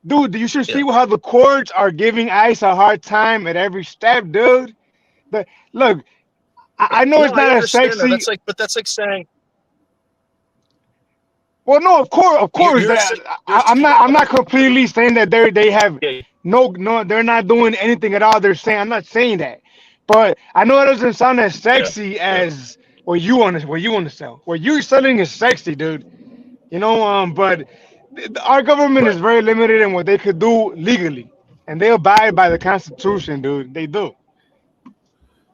dude, you should see how the courts are giving ICE a hard time at every step, dude. But look, I know no, it's I not as understand that. sexy. But that's like saying, Well, no, of course. you're saying there's I'm people not completely saying that they have Yeah. no, they're not doing anything at all. I'm not saying that, but I know it doesn't sound as sexy as what you want to sell. What you're selling is sexy, dude. You know, but our government is very limited in what they could do legally, and they abide by the Constitution, dude. They do.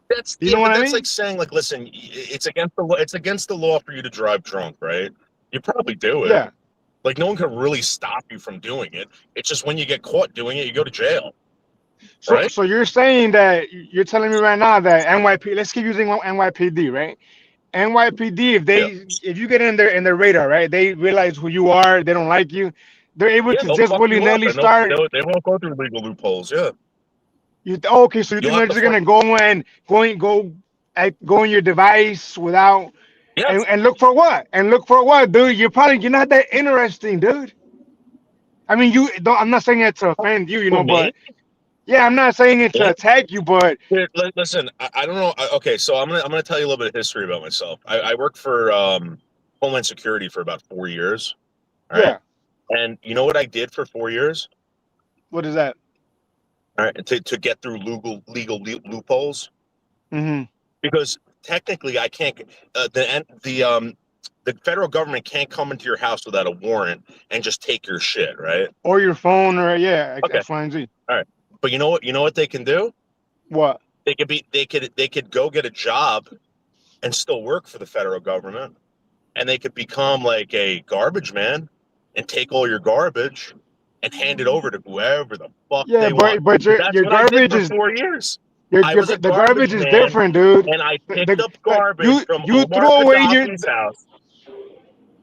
That's You know what but I that's mean? like saying, like, listen, it's against the law. It's against the law for you to drive drunk, right? You probably do it. Yeah. Like, no one can really stop you from doing it. It's just when you get caught doing it, you go to jail. So, Right? so you're saying that you're telling me right now that NYPD, let's keep using NYPD, right? NYPD, Yeah. if you get in their radar, right, they realize who you are, they don't like you, they're able Yeah, to they'll just fuck willy you up, nilly and start. they won't go through legal loopholes. Yeah. Okay, so you You'll think have they're to just fight. gonna go on your device without Yes. and look for what? And look for what, dude? You're not that interesting, dude. I mean, you don't. I'm not saying it to offend you, For but me? yeah, I'm not saying it to Yeah. attack you, but Dude, listen, I don't know. Okay, so I'm gonna tell you a little bit of history about myself. I worked for Homeland Security for about 4 years. All right, yeah. and you know what I did for 4 years? What is that? All right, to get through legal loopholes, Mm-hmm. because technically I can't. The federal government can't come into your house without a warrant and just take your shit, right? Or your phone, or yeah, Okay, X, Y, and Z. all right. But you know what? You know what they can do? What? They could go get a job and still work for the federal government, and they could become like a garbage man and take all your garbage and hand it over to whoever the fuck Yeah, they want. but That's your what I did garbage for is 4 years. I was a the garbage garbage is man, different, dude. and I picked The, up garbage from you Omar throw away your Gaddafi's house.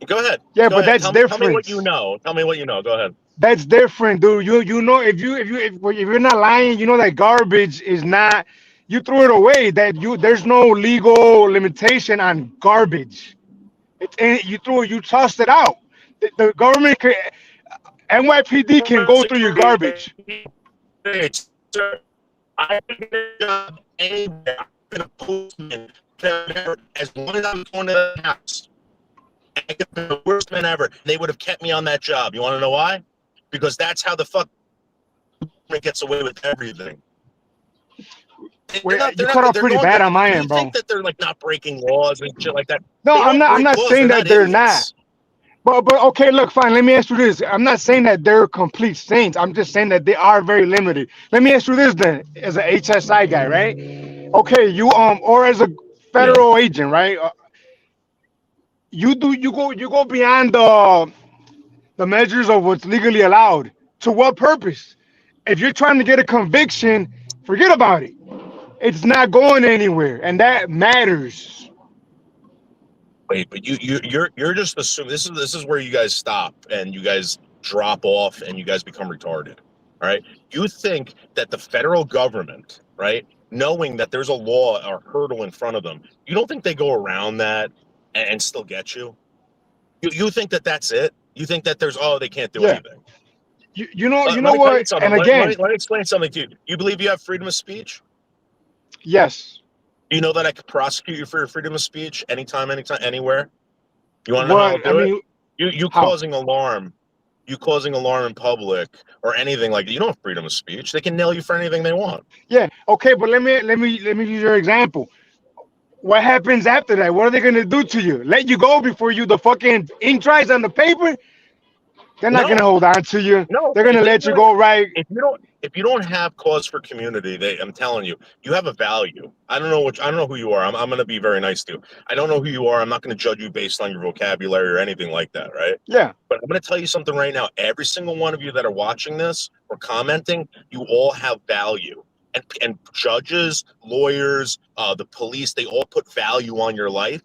Go ahead. yeah, Go but ahead. that's Tell me what different. you know. Tell me what you know. Go ahead. That's different, dude. You know if you're not lying, you know that garbage is not. You threw it away. There's no legal limitation on garbage. You tossed it out. The government can, NYPD can go through your garbage. Sir, I can get a job anywhere. I've been a postman as long as I was going to the house. I could have been the worst man ever. They would have kept me on that job. You want to know why? Because that's how the fuck gets away with everything. Wait, you cut off pretty bad on my You end, bro. think that they're like not breaking laws and shit like that? No, They don't I'm break not laws. saying They're that not they're not. idiots. But okay, look, fine. Let me ask you this. I'm not saying that they're complete saints. I'm just saying that they are very limited. Let me ask you this then, as an HSI guy, right? Okay, you or as a federal agent, right? You go beyond the measures of what's legally allowed. To what purpose? If you're trying to get a conviction, forget about it. It's not going anywhere, and that matters. Wait, but you're just assuming this is where you guys stop and you guys drop off and you guys become retarded. All right. You think that the federal government, right, knowing that there's a law or hurdle in front of them, you don't think they go around that and still get you? You think that that's it? You think that they can't do Yeah. anything? You know Let me tell you what? something. And Let again, me explain something to you. You believe you have freedom of speech? yes. You know that I could prosecute you for your freedom of speech anytime, anywhere? You want to know how I'll What I do it? mean, You how? causing alarm in public or anything like that. You don't have freedom of speech. They can nail you for anything they want. Yeah. Okay, but let me use your example. What happens after that? What are they gonna do to you? Let you go before the fucking ink dries on the paper? They're not gonna No, hold on to you. no. They're gonna let you go right. If you don't have cause for community, I'm telling you, you have a value. I don't know who you are. I'm going to be very nice to you. I don't know who you are. I'm not going to judge you based on your vocabulary or anything like that, right? Yeah. But I'm going to tell you something right now. Every single one of you that are watching this or commenting, you all have value. And judges, lawyers, the police, they all put value on your life.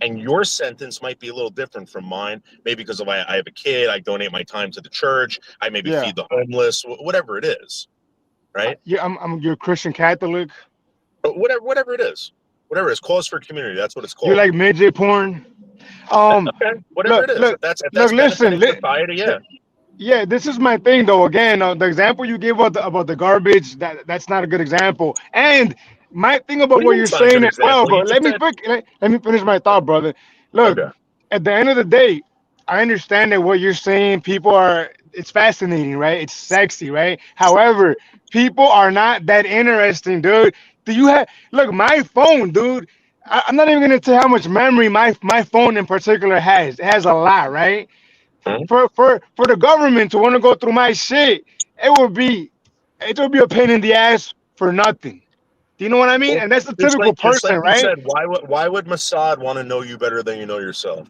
And your sentence might be a little different from mine, maybe because I have a kid, I donate my time to the church, I maybe Yeah. feed the homeless, whatever it is, right? Yeah. You're Christian Catholic. But whatever it is, cause for community. That's what it's You called. like midget porn. Okay, whatever it is. If that's Listen. benefiting society, yeah. Yeah, this is my thing though. Again, the example you gave about the garbage, that's not a good example. And my thing What about do you what mean you're it's not a saying good as well, example? You but just said let me finish my thought, brother. Look, okay. at the end of the day, I understand that what you're saying, it's fascinating, right? It's sexy, right? However, people are not that interesting, dude. Look, my phone, dude, I'm not even gonna tell you how much memory my phone in particular has. It has a lot, right? For the government to want to go through my shit, it would be a pain in the ass for nothing. Do you know what I mean? Well, And that's the just typical like person, you right? said, why would Mossad want to know you better than you know yourself?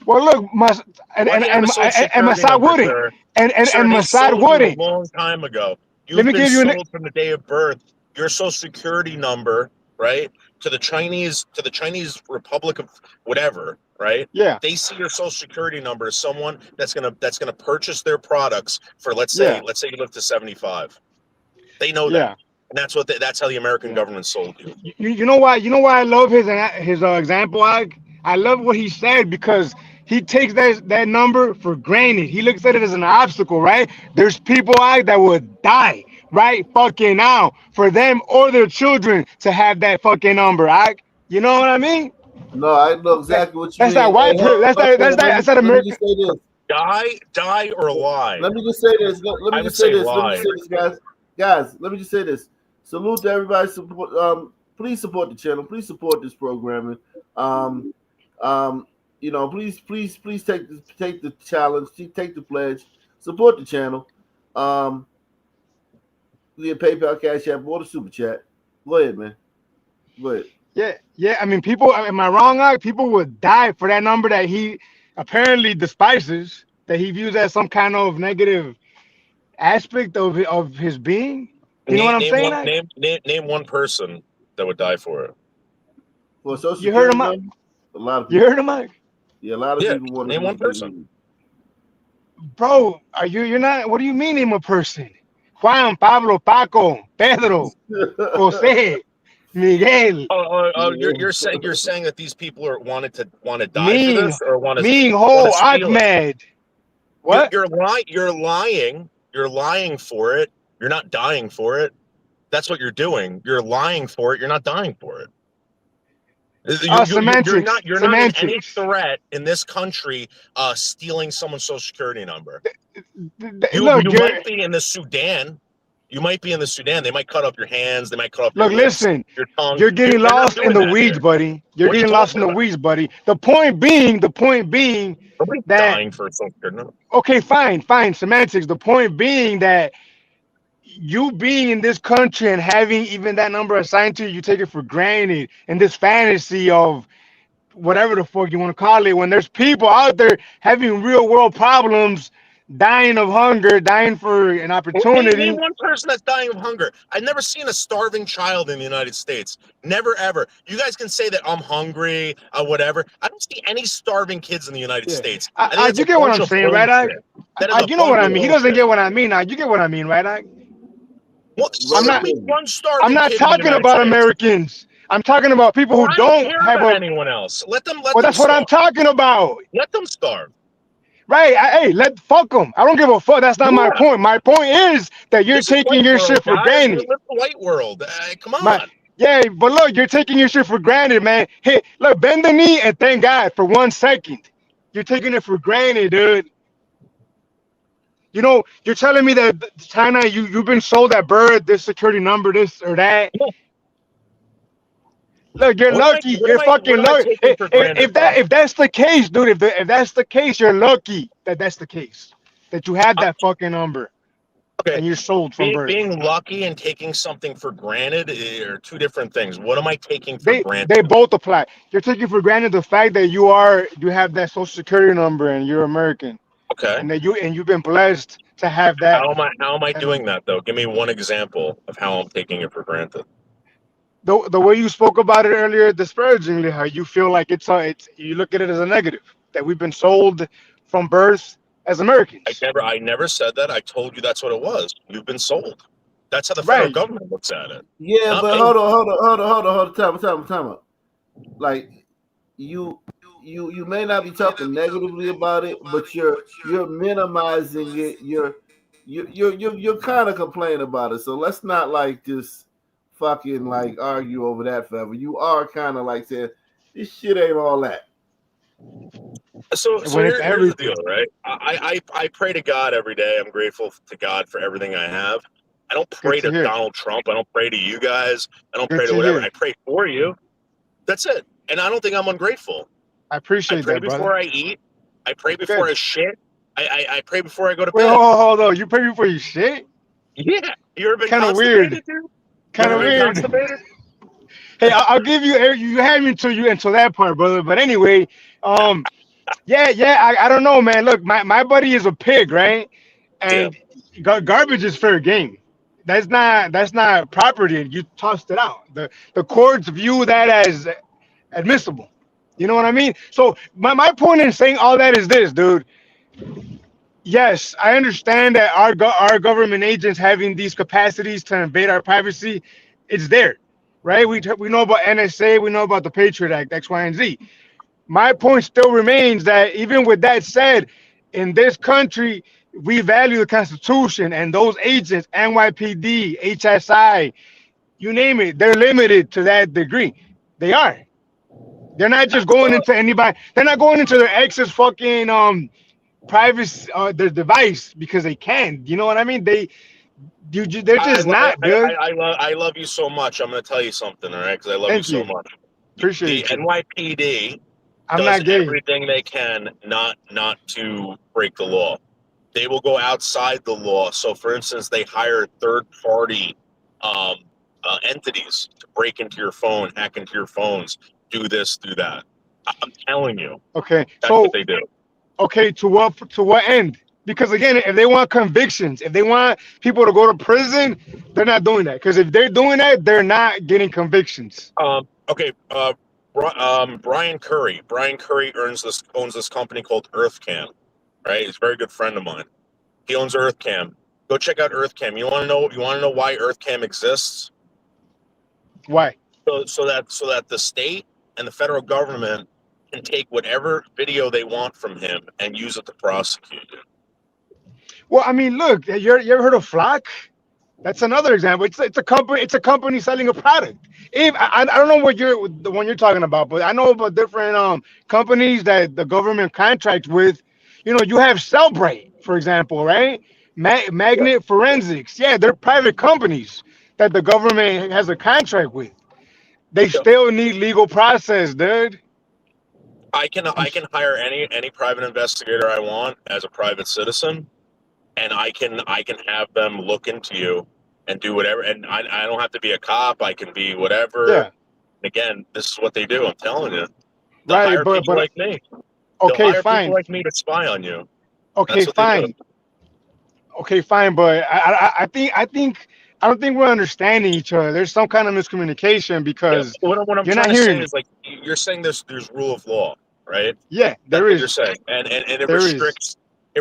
Well, look, Why do you have a social and security Mossad number, wouldn't, sir? and Sir, they Mossad sold you a wouldn't. long time ago. Let You've me been give you sold from the day of birth. Your social security number, right, to the Chinese Republic of whatever, right? Yeah. They see your social security number as someone that's gonna purchase their products for let's Yeah. say you live to 75. They know Yeah. that, and that's how the American government sold you. You know why? You know why I love his example. I love what he said because he takes that number for granted. He looks at it as an obstacle, right? There's people that would die right fucking now for them or their children to have that fucking number. You know what I mean? No, I know exactly what you That's mean. that white. That's that Let me American. just say this. Die or lie. Let me just say this. Let I me would just say say this. Let me lie. just say this, guys. Guys, let me just say this. Salute to everybody. Support. Please support the channel. Please support this programming. Please take the challenge. Take the pledge. Support the channel. Via PayPal, Cash App, or the Super Chat. Go ahead, man. Go ahead. Yeah. I mean, people. Am I wrong? People would die for that number that he apparently despises. That he views as some kind of negative aspect of his being. You know what I'm saying? Name one person that would die for it. For social You heard him, number, a lot of people. You heard him, Mike? Yeah, a lot of people want to name one person. Bro, you're not? What do you mean name a person? Juan, Pablo, Paco, Pedro, Jose, Miguel. You're saying that these people want to die for Ming, this or want to Ho, steal it? Ahmed. What? You're lying. You're lying for it. You're not dying for it. That's what you're doing. You're lying for it. You're not dying for it. You're not in any threat in this country stealing someone's social security number. You might be in the Sudan. You might be in the Sudan. They might cut up your hands. They might cut up your lips, Listen, your tongue. you're getting lost in the weeds, here. buddy. You're getting lost in the weeds, buddy. The point being Nobody's that dying for social security number. Okay, fine, semantics. The point being that you being in this country and having even that number assigned to you, you take it for granted in this fantasy of whatever the fuck you want to call it, when there's people out there having real world problems, dying of hunger, dying for an opportunity. Name one person that's dying of hunger. I've never seen a starving child in the United States. Never, ever. You guys can say that I'm hungry, whatever. I don't see any starving kids in the United States. You get what I'm saying, right? You know what I mean. He doesn't get what I mean. You get what I mean, right? I'm not talking about Americans. I'm talking about people who don't have anyone else. Let them. That's what I'm talking about. Let them starve. Right? Fuck them. I don't give a fuck. That's not my point. My point is that you're taking your shit for granted. We live in the white world. Come on. Yeah, but look, you're taking your shit for granted, man. Hey, look, bend the knee and thank God for 1 second. You're taking it for granted, dude. You know, you're telling me that China, you've been sold that bird, this security number, this or that. Look, you're lucky. You're fucking lucky. If that's the case, dude, if that's the case, you're lucky that that's the case. That you have that fucking number. Okay. And you're sold from birth. Being lucky and taking something for granted are two different things. What am I taking for granted? They both apply. You're taking for granted the fact that you have that social security number and you're American. Okay. And that you've been blessed to have that. How am I doing that though? Give me one example of how I'm taking it for granted. The way you spoke about it earlier disparagingly, how you feel like it's you look at it as a negative, that we've been sold from birth as Americans. I never said that. I told you that's what it was. You've been sold. That's how the federal government looks at it. Yeah, but hold on, time out. Like you may not be talking negatively about it, but you're minimizing it. You're kind of complaining about it. So let's not like just fucking like argue over that forever. You are kind of like saying this shit ain't all that. So here's the deal, right? I pray to God every day. I'm grateful to God for everything I have. I don't pray to Donald Trump. I don't pray to you guys. I don't pray to whatever. I pray for you. That's it. And I don't think I'm ungrateful. I appreciate that, brother. I pray before I eat. I pray before I shit. I pray before I go to bed. Wait, hold on. You pray before you shit? Yeah. You ever been kind of weird? Kind of weird. Hey, I'll give you. You had me until that part, brother. But anyway, yeah. I don't know, man. Look, my buddy is a pig, right? And garbage is fair game. that's not property. You tossed it out. The courts view that as admissible. You know what I mean? So my point in saying all that is this, dude. Yes, I understand that our government agents having these capacities to invade our privacy, it's there, right? We know about NSA, we know about the Patriot Act, X, Y, and Z. My point still remains that even with that said, in this country, we value the Constitution, and those agents, NYPD, HSI, you name it, they're limited to that degree. They are. They're not just going into anybody. They're not going into their ex's fucking private their device because they can. You know what I mean? They're just not, dude. I love you so much. I'm going to tell you something, all right? Because I love you Thank so you. much. Appreciate The you. NYPD I'm does not gay. everything they can not to break the law. They will go outside the law. So, for instance, they hire third-party entities to break into your phone, hack into your phones, do this, do that. I'm telling you, Okay, that's what they do. Okay, to what end? Because again, if they want convictions, if they want people to go to prison, they're not doing that. Because if they're doing that, they're not getting convictions. Okay. Brian Curry. Brian Curry owns this company called EarthCam. Right, he's a very good friend of mine. He owns EarthCam. Go check out EarthCam. You want to know why EarthCam exists? Why? So that the state and the federal government can take whatever video they want from him and use it to prosecute him. Well, I mean, look, you ever heard of Flock? That's another example. It's a company. It's a company selling a product. If I don't know the one you're talking about, but I know about different companies that the government contracts with. You know, you have Cellbrite, for example, right? Magnet Forensics. Yeah, they're private companies that the government has a contract with. They still need legal process, dude. I can hire any private investigator I want as a private citizen, and I can have them look into you and do whatever. And I don't have to be a cop. I can be whatever. Yeah. Again, this is what they do. I'm telling you. They'll Right, hire people but like me. okay, They'll hire fine. people like me to spy on you. Okay, That's what they do. fine. Okay, fine, but I don't think we're understanding each other. There's some kind of miscommunication because What I'm you're trying not to hearing say me. is, like, you're saying there's rule of law, right? Yeah, That's there what you're is. saying, and it There is.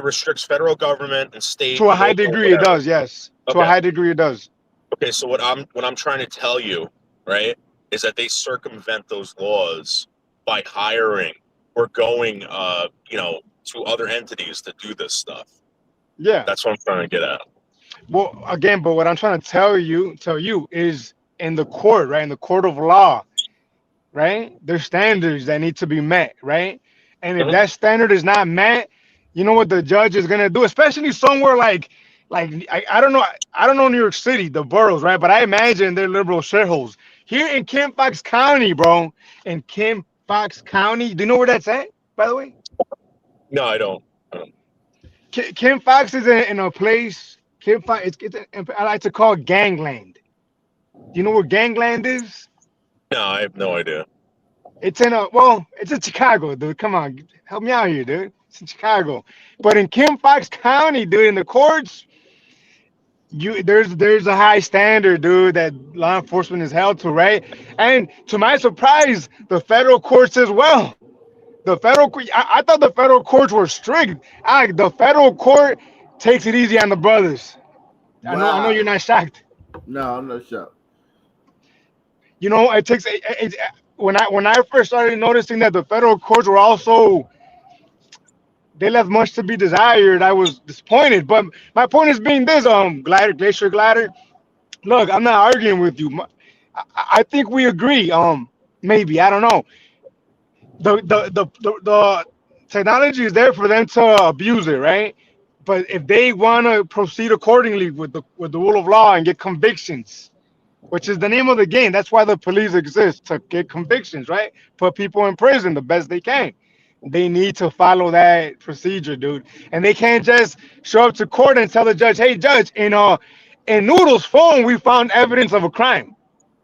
restricts federal government and state To a and high local, degree, it whatever. does. Yes. To a Okay. high degree, it does. Okay, so what I'm trying to tell you, right, is that they circumvent those laws by hiring or going, to other entities to do this stuff. Yeah. That's what I'm trying to get at. Well, again, but what I'm trying to tell you is in the court, right? In the court of law, right? There's standards that need to be met, right? And if that standard is not met, you know what the judge is gonna do, especially somewhere like I don't know New York City, the boroughs, right? But I imagine they're liberal shitholes. Here in Kim Fox County, bro, in Kim Fox County, do you know where that's at, by the way? No, I don't. Kim Fox is in a place. Kim Fox, I like to call Gangland. Do you know where Gangland is? No, I have no idea. It's in Chicago, dude. Come on, help me out here, dude. It's in Chicago. But in Kim Fox County, dude, in the courts, there's a high standard, dude, that law enforcement is held to, right? And to my surprise, the federal courts as well. I thought the federal courts were strict. The federal court takes it easy on the brothers. I know you're not shocked. No, I'm not shocked. You know, when I first started noticing that the federal courts were also, they left much to be desired, I was disappointed. But my point is being this, Glacier Glider. Look, I'm not arguing with you. I think we agree. Maybe, I don't know. The technology is there for them to abuse it, right? But if they want to proceed accordingly with the rule of law and get convictions, which is the name of the game, that's why the police exist, to get convictions, right? Put people in prison the best they can. They need to follow that procedure, dude. And they can't just show up to court and tell the judge, "Hey, judge, in Noodle's phone, we found evidence of a crime."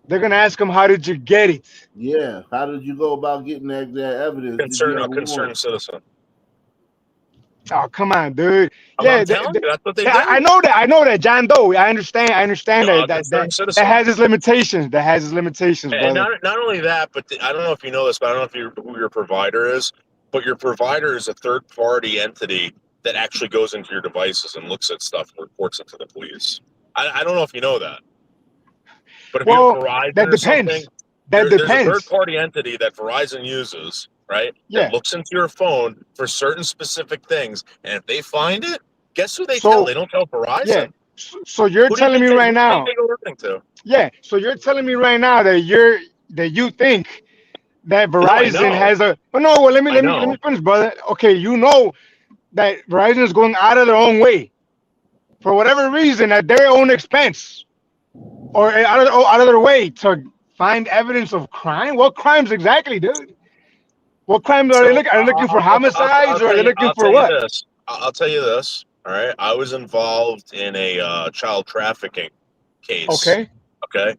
They're gonna ask him, "How did you get it?" Yeah. How did you go about getting that evidence? Concerned citizen. Oh, come on, dude. I'm Yeah, telling you, that's what they yeah, do. I know that, John Doe. I understand that Concerned that citizen. has its limitations. That has its limitations, And brother. not only that, but I don't know if you know this, but I don't know if who your provider is, but your provider is a third party entity that actually goes into your devices and looks at stuff and reports it to the police. I don't know if you know that, but if you have Well, Verizon that or something, depends. That there's a third depends. party entity that Verizon uses, right? That Yeah. looks into your phone for certain specific things, and if they find it, guess who they tell? So They don't tell yeah. Verizon. So you're telling me right Who do you think now. they go listening to? Yeah. So you're telling me right now that you think that No, I Verizon know. has a. Oh, no. Well, I let me know. finish, brother. Okay, you know that Verizon is going out of their own way for whatever reason at their own expense or out of their way to find evidence of crime. What crimes exactly, dude? What crimes are they So looking? Are they looking for homicides or are they looking I'll for tell you what? this. I'll tell you this. All right. I was involved in a child trafficking case. Okay. Okay.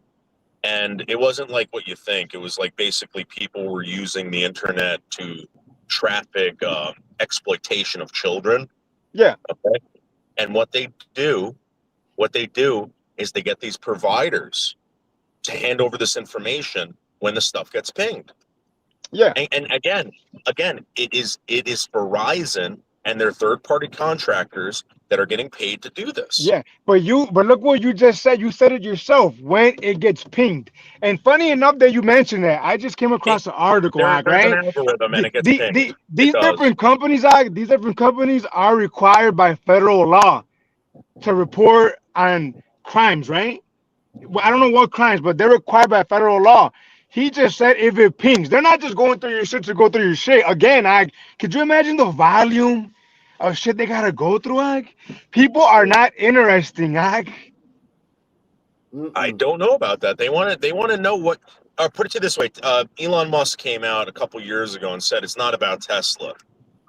And it wasn't like what you think. It was like basically people were using the internet to traffic exploitation of children. Yeah. Okay. And what they do is they get these providers to hand over this information when the stuff gets pinged. Yeah. And again, it is Verizon and their third party contractors that are getting paid to do this. Yeah, but look what you just said. You said it yourself. When it gets pinged, and funny enough that you mentioned that, I just came across an article, There's an right? algorithm and it gets pinged. It These does. these different companies are required by federal law to report on crimes, right? Well, I don't know what crimes, but they're required by federal law. He just said if it pings, they're not just going through your shit to go through your shit. Again, could you imagine the volume of shit they gotta go through? People are not interesting. I don't know about that. They want to know what. Put it to this way: Elon Musk came out a couple years ago and said it's not about Tesla,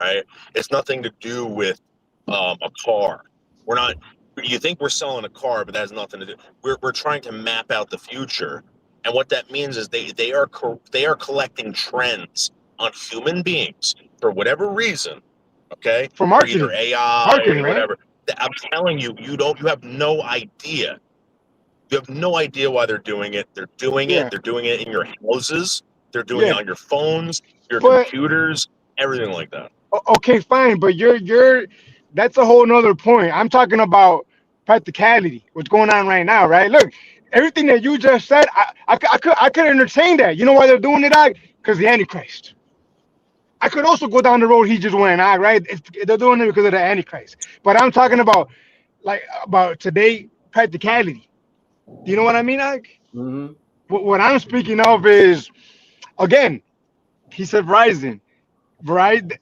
right? It's nothing to do with a car. We're not. You think we're selling a car, but that has nothing to do. We're trying to map out the future, and what that means is they are collecting trends on human beings for whatever reason. Okay, For for either marketing, AI marketing, or right? whatever. I'm telling you, you have no idea. You have no idea why they're doing it. They're doing it. Yeah, They're doing it in your houses. They're doing it yeah. on your phones, your But computers, everything like that. okay, fine. But you're that's a whole nother point. I'm talking about practicality. What's going on right now, right? Look, everything that you just said, I could entertain that. You know why they're doing it? Because the Antichrist. I could also go down the road he just went, right? They're doing it because of the Antichrist. But I'm talking about about today practicality. Do you know what I mean, Mm-hmm. What I'm speaking of is, again, he said Verizon. Verizon.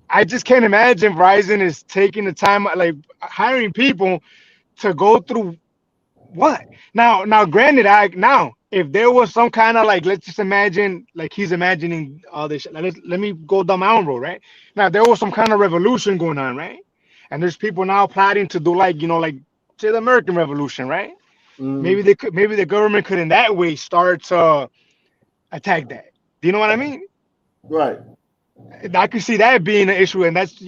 I just can't imagine Verizon is taking the time, like hiring people to go through what? Now, granted, if there was some kind of like, let's just imagine, like he's imagining all this. Let me go down my own road, right? Now, there was some kind of revolution going on, right? And there's people now plotting to do like say the American Revolution, right? Mm-hmm. Maybe the government could in that way start to attack that. Do you know what I mean? Right. I can see that being an issue, and that's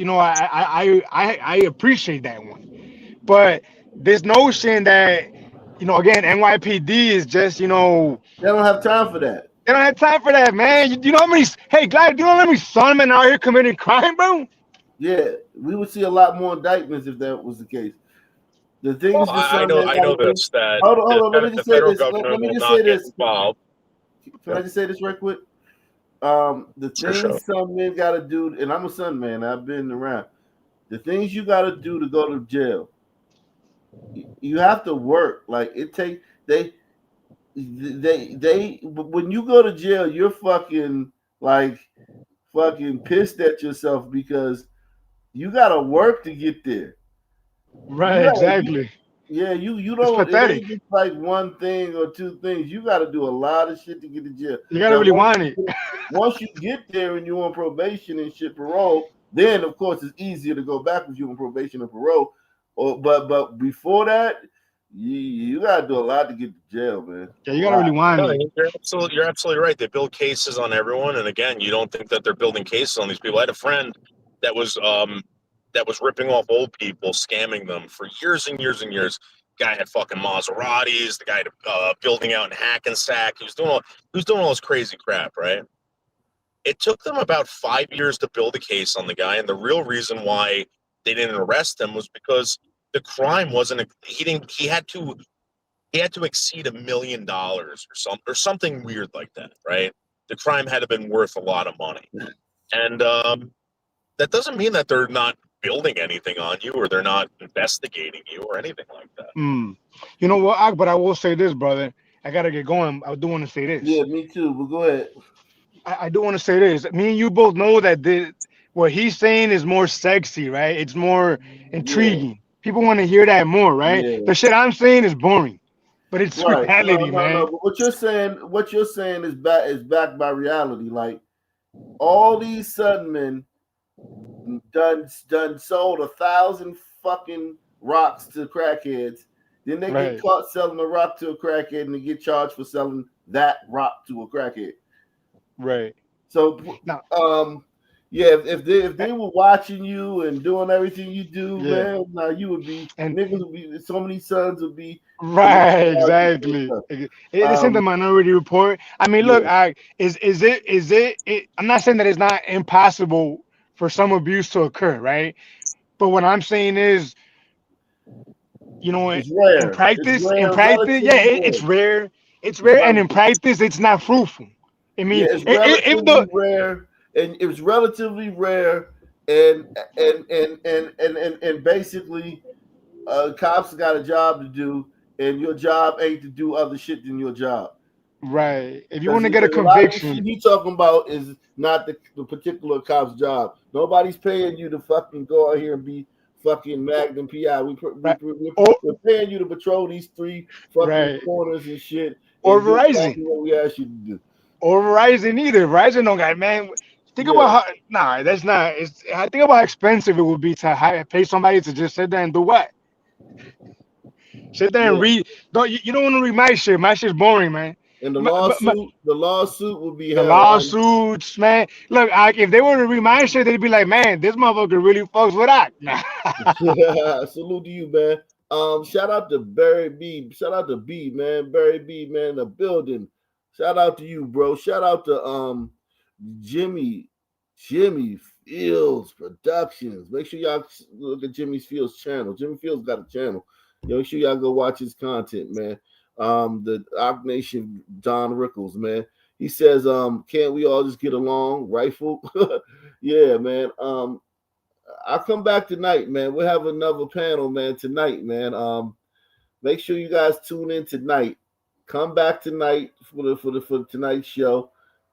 I appreciate that one. But this notion that again NYPD is just they don't have time for that. They don't have time for that, man. You know how many? Hey, Glad, do you know how many Sunmen out here committing crime, bro? Yeah, we would see a lot more indictments if that was the case. The thing Well, is, with I some know men, like this that hold on. Let me the just say federal this. government Let me will just say not get this. involved. Can I just say this right quick? The Sure, things some men got to do, and I'm a Sun man. I've been around. The things you got to do to go to jail, you have to work. Like it takes they when you go to jail, you're fucking pissed at yourself because you got to work to get there. Right, exactly. You It's don't. It pathetic. ain't just like one thing or two things. You got to do a lot of shit to get to jail. You gotta Now, really want it. once you get there and you're on probation and shit parole, then of course it's easier to go back if you're on probation and parole. But before that, you got to do a lot to get to jail, man. Yeah, you gotta really want No, it. you're absolutely right. They build cases on everyone, and again, you don't think that they're building cases on these people. I had a friend that was that was ripping off old people, scamming them for years and years and years. Guy had fucking Maseratis. The guy building out in Hackensack. He was doing all this crazy crap, right? It took them about 5 years to build a case on the guy, and the real reason why they didn't arrest him was because the crime wasn't. He had to exceed $1 million or something weird like that, right? The crime had to have been worth a lot of money, and that doesn't mean that they're not building anything on you or they're not investigating you or anything like that. You know what? But I will say this, brother. I gotta get going. I do want to say this. Yeah, me too. But go ahead. I do want to say this. Me and you both know that what he's saying is more sexy, right? It's more intriguing. People want to hear that more, right? Yeah. The shit I'm saying is boring, but it's Right. reality, man. No. But what you're saying is backed by reality. Like all these Sudmen done sold 1,000 fucking rocks to crackheads. Then they get caught selling a rock to a crackhead and they get charged for selling that rock to a crackhead. Right. So yeah, if they were watching you and doing everything you do, man, now you would be niggas would be so many sons would be right. Exactly. It's in the Minority Report. I mean, look, is it? I'm not saying that it's not impossible for some abuse to occur, right? But what I'm saying is, you know, it's rare. In practice, It's rare. It's rare, and in practice, it's not fruitful. I mean, it's relatively rare, and it's relatively rare, and basically, cops got a job to do, and your job ain't to do other shit than your job. Right. If you want to get a conviction, a lot of the shit he talking about is not the particular cop's job. Nobody's paying you to fucking go out here and be fucking Magnum PI. We're paying you to patrol these 3 fucking corners and shit. Or and do Verizon. exactly what we asked you to do. Or Verizon either. Verizon don't got, man. Think about how that's not. I think about how expensive it would be to pay somebody to just sit there and do what? Sit there and read. You don't want to read my shit. My shit's boring, man. And the lawsuit would be the lawsuits, man. Look, if they were to read my shit, they'd be like, man, this motherfucker really fucks with that. Salute to you, man. Shout out to Barry B. Shout out to B, man. Barry B, man, the building. Shout out to you, bro. Shout out to Jimmy Fields Productions. Make sure y'all look at Jimmy Fields' channel. Jimmy Fields got a channel. Make sure y'all go watch his content, man. The Ock Nation Don Rickles, man. He says, can't we all just get along? Rifle. Yeah, man. I'll come back tonight, man. We'll have another panel, man, tonight, man. Make sure you guys tune in tonight. Come back tonight for tonight's show.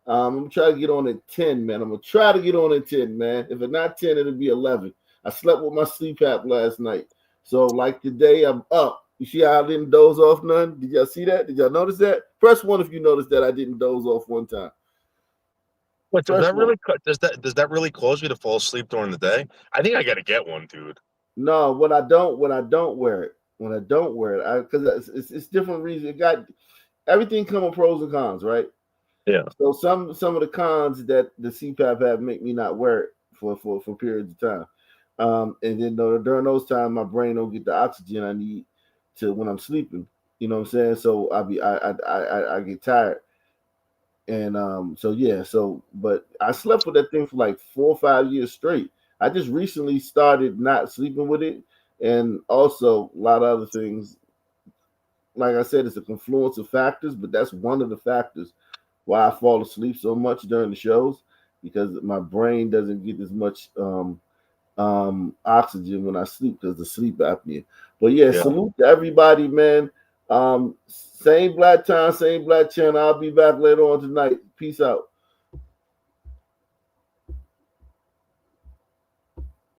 I'm gonna try to get on at 10, man. I'm gonna try to get on at 10, man. If it's not 10, it'll be 11. I slept with my sleep app last night. So like today, I'm up. You see how I didn't doze off none? Did y'all see that? Did y'all notice that? Press 1 if you noticed that I didn't doze off one time. What does that really cause you to fall asleep during the day? I think I got to get one, dude. No, when I don't wear it, because it's different reasons. It got everything come with pros and cons, right? Yeah. So some of the cons that the CPAP have make me not wear it for periods of time. And then during those times, my brain don't get the oxygen I need to when I'm sleeping. You know what I'm saying? So I get tired. And but I slept with that thing for like 4 or 5 years straight. I just recently started not sleeping with it, and also a lot of other things. Like I said, it's a confluence of factors, but that's one of the factors why I fall asleep so much during the shows, because my brain doesn't get as much oxygen when I sleep because of sleep apnea. But yeah, salute to everybody, man. Same black time, same black channel. I'll be back later on tonight. Peace out.